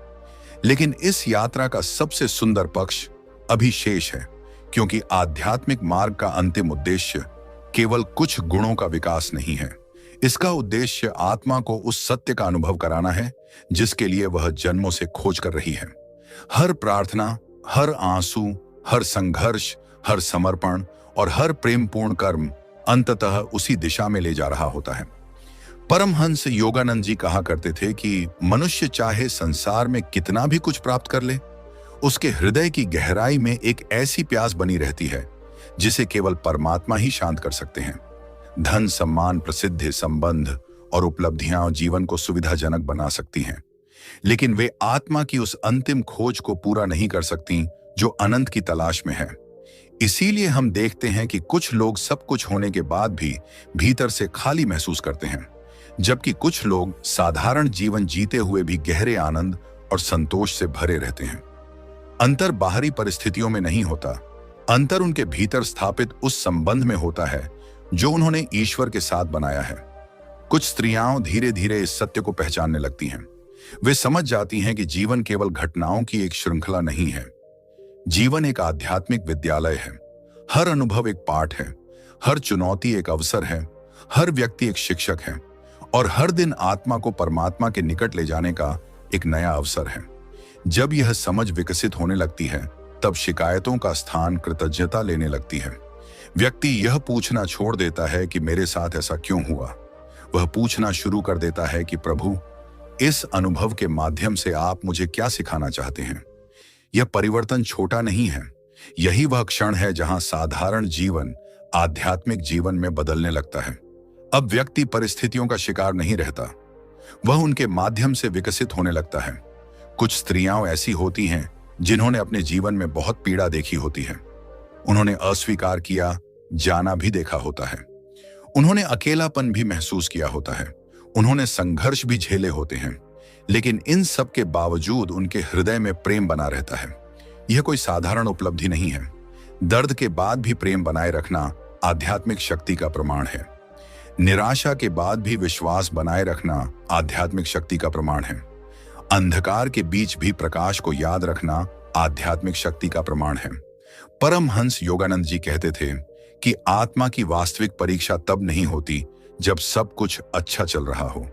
लेकिन इस यात्रा का सबसे सुंदर पक्ष अभी शेष है, क्योंकि आध्यात्मिक मार्ग का अंतिम उद्देश्य केवल कुछ गुणों का विकास नहीं है। इसका उद्देश्य आत्मा को उस सत्य का अनुभव कराना है जिसके लिए वह जन्मों से खोज कर रही है। हर प्रार्थना, हर आंसू, हर संघर्ष, हर समर्पण और हर प्रेमपूर्ण कर्म अंततः उसी दिशा में ले जा रहा होता है। परमहंस योगानंद जी कहा करते थे कि मनुष्य चाहे संसार में कितना भी कुछ प्राप्त कर ले, उसके हृदय की गहराई में एक ऐसी प्यास बनी रहती है जिसे केवल परमात्मा ही शांत कर सकते हैं। धन, सम्मान, प्रसिद्धि, संबंध और उपलब्धियां जीवन को सुविधाजनक बना सकती हैं, लेकिन वे आत्मा की उस अंतिम खोज को पूरा नहीं कर सकती जो अनंत की तलाश में है। इसीलिए हम देखते हैं कि कुछ लोग सब कुछ होने के बाद भी भीतर से खाली महसूस करते हैं, जबकि कुछ लोग साधारण जीवन जीते हुए भी गहरे आनंद और संतोष से भरे रहते हैं। अंतर बाहरी परिस्थितियों में नहीं होता, अंतर उनके भीतर स्थापित उस संबंध में होता है जो उन्होंने ईश्वर के साथ बनाया है। कुछ स्त्रियां धीरे धीरे इस सत्य को पहचानने लगती हैं। वे समझ जाती हैं कि जीवन केवल घटनाओं की एक श्रृंखला नहीं है, जीवन एक आध्यात्मिक विद्यालय है। हर अनुभव एक पाठ है, हर चुनौती एक अवसर है, हर व्यक्ति एक शिक्षक है और हर दिन आत्मा को परमात्मा के निकट ले जाने का एक नया अवसर है। जब यह समझ विकसित होने लगती है, तब शिकायतों का स्थान कृतज्ञता लेने लगती है। व्यक्ति यह पूछना छोड़ देता है कि मेरे साथ ऐसा क्यों हुआ। वह पूछना शुरू कर देता है कि प्रभु, इस अनुभव के माध्यम से आप मुझे क्या सिखाना चाहते हैं। यह परिवर्तन छोटा नहीं है, यही वह क्षण है जहां साधारण जीवन आध्यात्मिक जीवन में बदलने लगता है। अब व्यक्ति परिस्थितियों का शिकार नहीं रहता, वह उनके माध्यम से विकसित होने लगता है। कुछ स्त्रियां ऐसी होती हैं जिन्होंने अपने जीवन में बहुत पीड़ा देखी होती है। उन्होंने अस्वीकार किया जाना भी देखा होता है। उन्होंने अकेलापन भी महसूस किया होता है। उन्होंने संघर्ष भी झेले होते हैं, लेकिन इन सब के बावजूद उनके हृदय में प्रेम बना रहता है। यह कोई साधारण उपलब्धि नहीं है। दर्द के बाद भी प्रेम बनाए रखना आध्यात्मिक शक्ति का प्रमाण है। निराशा के बाद भी विश्वास बनाए रखना आध्यात्मिक शक्ति का प्रमाण है। अंधकार के बीच भी प्रकाश को याद रखना आध्यात्मिक शक्ति का प्रमाण है। परमहंस योगानंद जी कहते थे कि आत्मा की वास्तविक परीक्षा तब नहीं होती जब सब कुछ अच्छा चल रहा हो।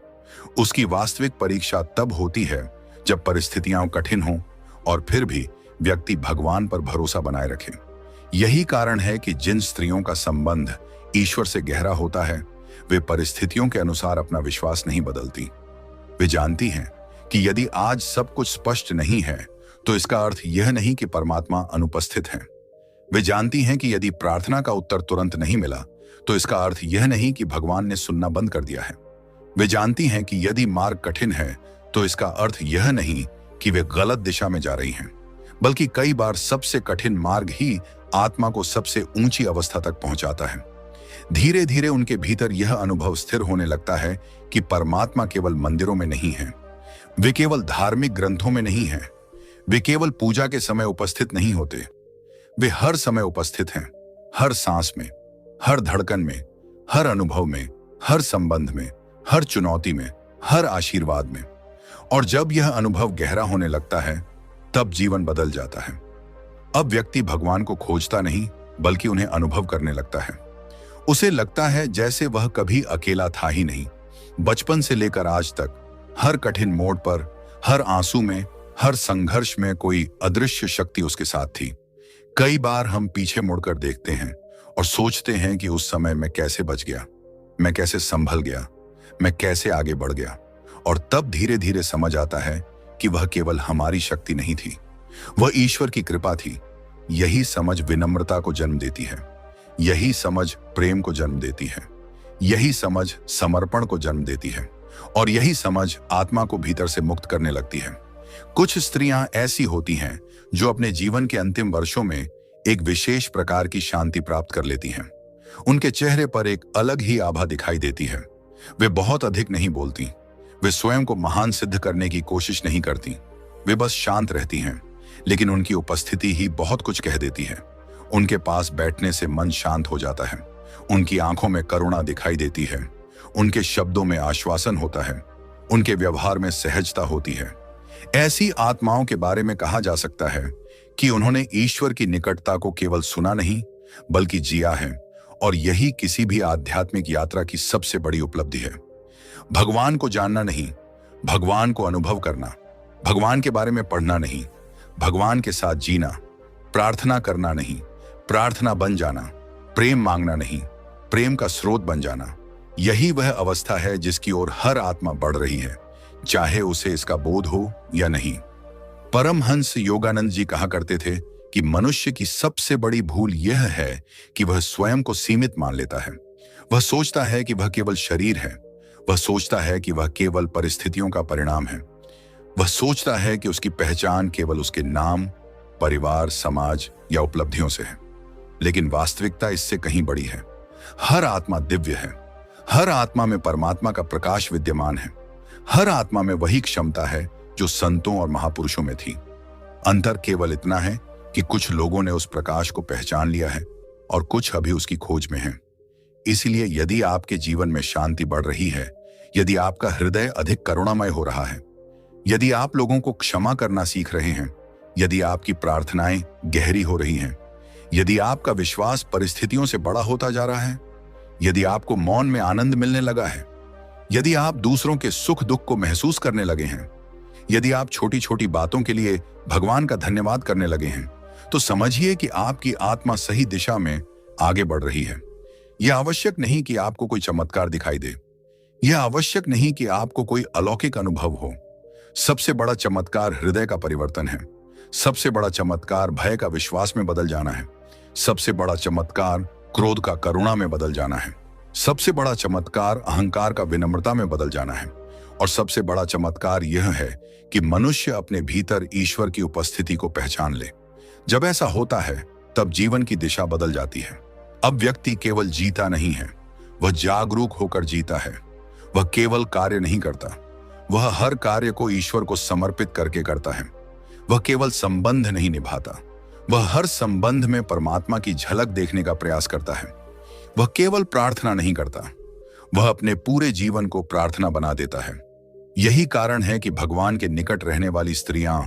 उसकी वास्तविक परीक्षा तब होती है जब परिस्थितियां कठिन हों और फिर भी व्यक्ति भगवान पर भरोसा बनाए रखे। यही कारण है कि जिन स्त्रियों का संबंध ईश्वर से गहरा होता है, वे परिस्थितियों के अनुसार अपना विश्वास नहीं बदलती। वे जानती हैं कि यदि आज सब कुछ स्पष्ट नहीं है, तो इसका अर्थ यह नहीं कि परमात्मा अनुपस्थित है। वे जानती हैं कि यदि प्रार्थना का उत्तर तुरंत नहीं मिला, तो इसका अर्थ यह नहीं कि भगवान ने सुनना बंद कर दिया है। वे जानती हैं कि यदि मार्ग कठिन है, तो इसका अर्थ यह नहीं कि वे गलत दिशा में जा रही हैं, बल्कि कई बार सबसे कठिन मार्ग ही आत्मा को सबसे ऊंची अवस्था तक पहुंचाता है। धीरे धीरे उनके भीतर यह अनुभव स्थिर होने लगता है कि परमात्मा केवल मंदिरों में नहीं है, वे केवल धार्मिक ग्रंथों में नहीं है, वे केवल पूजा के समय उपस्थित नहीं होते, वे हर समय उपस्थित हैं। हर सांस में, हर धड़कन में, हर अनुभव में, हर संबंध में, हर चुनौती में, हर आशीर्वाद में। और जब यह अनुभव गहरा होने लगता है, तब जीवन बदल जाता है। अब व्यक्ति भगवान को खोजता नहीं, बल्कि उन्हें अनुभव करने लगता है। उसे लगता है जैसे वह कभी अकेला था ही नहीं। बचपन से लेकर आज तक हर कठिन मोड़ पर, हर आंसू में, हर संघर्ष में कोई अदृश्य शक्ति उसके साथ थी। कई बार हम पीछे मुड़कर देखते हैं और सोचते हैं कि उस समय मैं कैसे बच गया, मैं कैसे संभल गया, मैं कैसे आगे बढ़ गया। और तब धीरे धीरे समझ आता है कि वह केवल हमारी शक्ति नहीं थी, वह ईश्वर की कृपा थी। यही समझ विनम्रता को जन्म देती है, यही समझ प्रेम को जन्म देती है, यही समझ समर्पण को जन्म देती है, और यही समझ आत्मा को भीतर से मुक्त करने लगती है। कुछ स्त्रियां ऐसी होती हैं जो अपने जीवन के अंतिम वर्षों में एक विशेष प्रकार की शांति प्राप्त कर लेती हैं। उनके चेहरे पर एक अलग ही आभा दिखाई देती है। वे बहुत अधिक नहीं बोलती, वे स्वयं को महान सिद्ध करने की कोशिश नहीं करती, वे बस शांत रहती हैं, लेकिन उनकी उपस्थिति ही बहुत कुछ कह देती है। उनके पास बैठने से मन शांत हो जाता है, उनकी आंखों में करुणा दिखाई देती है, उनके शब्दों में आश्वासन होता है, उनके व्यवहार में सहजता होती है। ऐसी आत्माओं के बारे में कहा जा सकता है कि उन्होंने ईश्वर की निकटता को केवल सुना नहीं, बल्कि जिया है, और यही किसी भी आध्यात्मिक यात्रा की सबसे बड़ी उपलब्धि है। भगवान को जानना नहीं, भगवान को अनुभव करना, भगवान के बारे में पढ़ना नहीं, भगवान के साथ जीना, प्रार्थना करना नहीं, प्रार्थना बन जाना, प्रेम मांगना नहीं, प्रेम का स्रोत बन जाना। यही वह अवस्था है जिसकी ओर हर आत्मा बढ़ रही है, चाहे उसे इसका बोध हो या नहीं। परमहंस योगानंद जी कहा करते थे कि मनुष्य की सबसे बड़ी भूल यह है कि वह स्वयं को सीमित मान लेता है। वह सोचता है कि वह केवल शरीर है, वह सोचता है कि वह केवल परिस्थितियों का परिणाम है, वह सोचता है कि उसकी पहचान केवल उसके नाम, परिवार, समाज या उपलब्धियों से है। लेकिन वास्तविकता इससे कहीं बड़ी है। हर आत्मा दिव्य है, हर आत्मा में परमात्मा का प्रकाश विद्यमान है, हर आत्मा में वही क्षमता है जो संतों और महापुरुषों में थी। अंतर केवल इतना है कि कुछ लोगों ने उस प्रकाश को पहचान लिया है और कुछ अभी उसकी खोज में हैं। इसलिए यदि आपके जीवन में शांति बढ़ रही है, यदि आपका हृदय अधिक करुणामय हो रहा है, यदि आप लोगों को क्षमा करना सीख रहे हैं, यदि आपकी प्रार्थनाएं गहरी हो रही हैं, यदि आपका विश्वास परिस्थितियों से बड़ा होता जा रहा है, यदि आपको मौन में आनंद मिलने लगा है, यदि आप दूसरों के सुख दुख को महसूस करने लगे हैं, यदि आप छोटी छोटी बातों के लिए भगवान का धन्यवाद करने लगे हैं, तो समझिए कि आपकी आत्मा सही दिशा में आगे बढ़ रही है। यह आवश्यक नहीं कि आपको कोई चमत्कार दिखाई दे, यह आवश्यक नहीं कि आपको कोई अलौकिक अनुभव हो। सबसे बड़ा चमत्कार हृदय का परिवर्तन है। सबसे बड़ा चमत्कार भय का विश्वास में बदल जाना है। सबसे बड़ा चमत्कार क्रोध का करुणा में बदल जाना है। सबसे बड़ा चमत्कार अहंकार का विनम्रता में बदल जाना है। और सबसे बड़ा चमत्कार यह है कि मनुष्य अपने भीतर ईश्वर की उपस्थिति को पहचान ले। जब ऐसा होता है तब जीवन की दिशा बदल जाती है। अब व्यक्ति केवल जीता नहीं है, वह जागरूक होकर जीता है। वह केवल कार्य नहीं करता, वह हर कार्य को ईश्वर को समर्पित करके करता है। वह केवल संबंध नहीं निभाता, वह हर संबंध में परमात्मा की झलक देखने का प्रयास करता है। वह केवल प्रार्थना नहीं करता, वह अपने पूरे जीवन को प्रार्थना बना देता है। यही कारण है कि भगवान के निकट रहने वाली स्त्रियां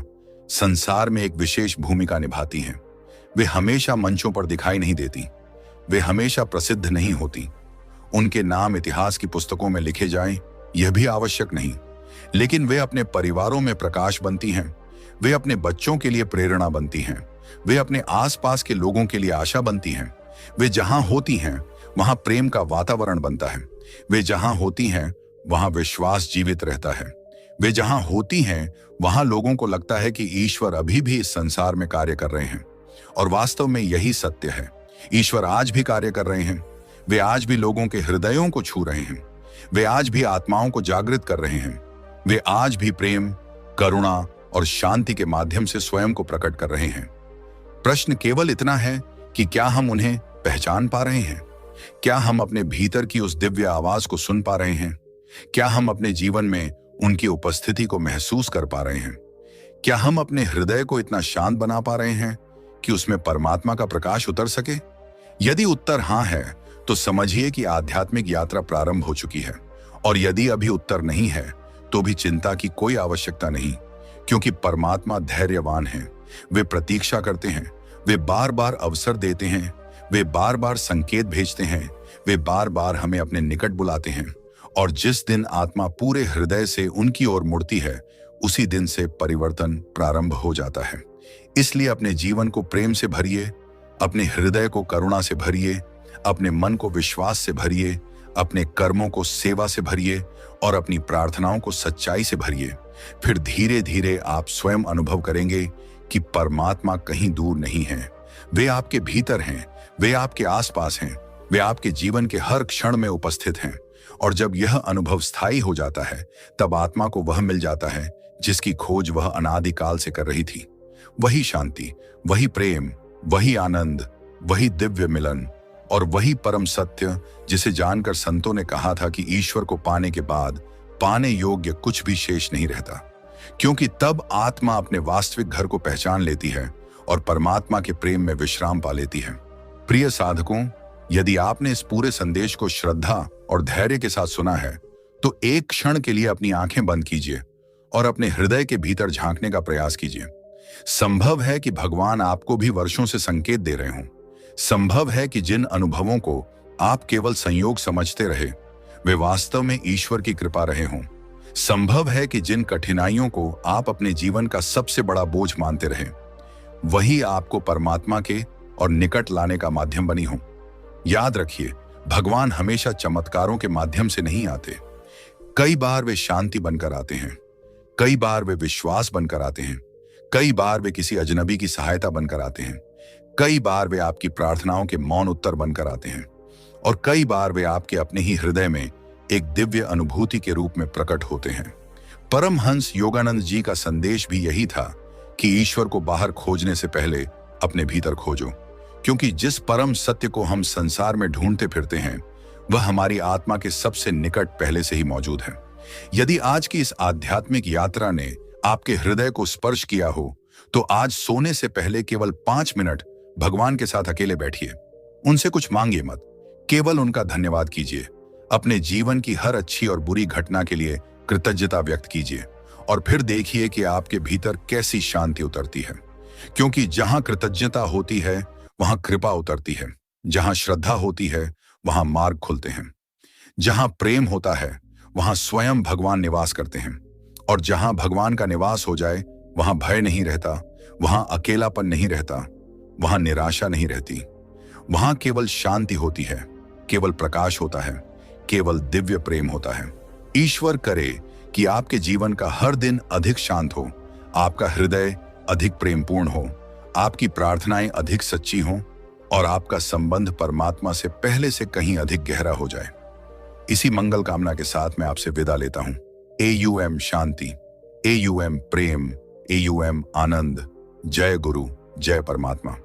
संसार में एक विशेष भूमिका निभाती हैं। वे हमेशा मंचों पर दिखाई नहीं देती, वे हमेशा प्रसिद्ध नहीं होती। उनके नाम इतिहास की पुस्तकों में लिखे जाएं, यह भी आवश्यक नहीं, लेकिन वे अपने परिवारों में प्रकाश बनती हैं। वे अपने बच्चों के लिए प्रेरणा बनती हैं। वे अपने आसपास के लोगों के लिए आशा बनती हैं। वे जहां होती हैं वहां प्रेम का वातावरण बनता है। वे जहां होती हैं वहां विश्वास जीवित रहता है। वे जहां होती हैं वहां लोगों को लगता है कि ईश्वर अभी भी इस संसार में कार्य कर रहे हैं। और वास्तव में यही सत्य है। ईश्वर आज भी कार्य कर रहे हैं। वे आज भी लोगों के हृदयों को छू रहे हैं। वे आज भी आत्माओं को जागृत कर रहे हैं। वे आज भी प्रेम, करुणा और शांति के माध्यम से स्वयं को प्रकट कर रहे हैं। प्रश्न केवल इतना है कि क्या हम उन्हें पहचान पा रहे हैं? क्या हम अपने भीतर की उस दिव्य आवाज को सुन पा रहे हैं? क्या हम अपने जीवन में उनकी उपस्थिति को महसूस कर पा रहे हैं? क्या हम अपने हृदय को इतना शांत बना पा रहे हैं कि उसमें परमात्मा का प्रकाश उतर सके? यदि उत्तर हाँ है तो समझिए कि आध्यात्मिक यात्रा प्रारंभ हो चुकी है। और यदि अभी उत्तर नहीं है तो भी चिंता की कोई आवश्यकता नहीं, क्योंकि परमात्मा धैर्यवान है। वे प्रतीक्षा करते हैं, वे बार बार अवसर देते हैं, वे बार बार संकेत भेजते हैं, वे बार बार हमें अपने निकट बुलाते हैं। और जिस दिन आत्मा पूरे हृदय से उनकी ओर मुड़ती है उसी दिन से परिवर्तन प्रारंभ हो जाता है। इसलिए अपने जीवन को प्रेम से भरिए, अपने हृदय को करुणा से भरिए, अपने मन को विश्वास से भरिए, अपने कर्मों को सेवा से भरिए और अपनी प्रार्थनाओं को सच्चाई से भरिए। फिर धीरे धीरे आप स्वयं अनुभव करेंगे कि परमात्मा कहीं दूर नहीं है। वे आपके भीतर हैं, वे आपके आसपास हैं, वे आपके जीवन के हर क्षण में उपस्थित हैं। और जब यह अनुभव स्थायी हो जाता है तब आत्मा को वह मिल जाता है जिसकी खोज वह अनादिकाल से कर रही थी। वही शांति, वही प्रेम, वही आनंद, वही दिव्य मिलन और वही परम सत्य जिसे जानकर संतों ने कहा था कि ईश्वर को पाने के बाद पाने योग्य कुछ भी शेष नहीं रहता, क्योंकि तब आत्मा अपने वास्तविक घर को पहचान लेती है और परमात्मा के प्रेम में विश्राम पा लेती है। प्रिय साधकों, यदि आपने इस पूरे संदेश को श्रद्धा और धैर्य के साथ सुना है तो एक क्षण के लिए अपनी आंखें बंद कीजिए और अपने हृदय के भीतर झांकने का प्रयास कीजिए। संभव है कि भगवान आपको भी वर्षों से संकेत दे रहे हों। संभव है कि जिन अनुभवों को आप केवल संयोग समझते रहे वे वास्तव में ईश्वर की कृपा रहे हों। संभव है कि जिन कठिनाइयों को आप अपने जीवन का सबसे बड़ा बोझ मानते रहे वही आपको परमात्मा के और निकट लाने का माध्यम बनी हो। याद रखिए, भगवान हमेशा चमत्कारों के माध्यम से नहीं आते। कई बार वे शांति बनकर आते हैं, कई बार वे विश्वास बनकर आते हैं, कई बार वे किसी अजनबी की सहायता बनकर आते हैं, कई बार वे आपकी प्रार्थनाओं के मौन उत्तर बनकर आते हैं और कई बार वे आपके अपने ही हृदय में एक दिव्य अनुभूति के रूप में प्रकट होते हैं। परमहंस योगानंद जी का संदेश भी यही था कि ईश्वर को बाहर खोजने से पहले अपने भीतर खोजो, क्योंकि जिस परम सत्य को हम संसार में ढूंढते फिरते हैं वह हमारी आत्मा के सबसे निकट पहले से ही मौजूद है। यदि आज की इस आध्यात्मिक यात्रा ने आपके हृदय को स्पर्श किया हो तो आज सोने से पहले केवल 5 मिनट भगवान के साथ अकेले बैठिए। उनसे कुछ मांगिए मत, केवल उनका धन्यवाद कीजिए। अपने जीवन की हर अच्छी और बुरी घटना के लिए कृतज्ञता व्यक्त कीजिए और फिर देखिए कि आपके भीतर कैसी शांति उतरती है। क्योंकि जहां कृतज्ञता होती है वहां कृपा उतरती है, जहां श्रद्धा होती है वहां मार्ग खुलते हैं, जहां प्रेम होता है वहां स्वयं भगवान निवास करते हैं और जहां भगवान का निवास हो जाए वहां भय नहीं रहता, वहां अकेलापन नहीं रहता, वहां निराशा नहीं रहती। वहां केवल शांति होती है, केवल प्रकाश होता है, केवल दिव्य प्रेम होता है। ईश्वर करे कि आपके जीवन का हर दिन अधिक शांत हो, आपका हृदय अधिक प्रेमपूर्ण हो, आपकी प्रार्थनाएं अधिक सच्ची हों और आपका संबंध परमात्मा से पहले से कहीं अधिक गहरा हो जाए। इसी मंगल कामना के साथ मैं आपसे विदा लेता हूं। AUM शांति, AUM प्रेम, AUM आनंद। जय गुरु, जय परमात्मा।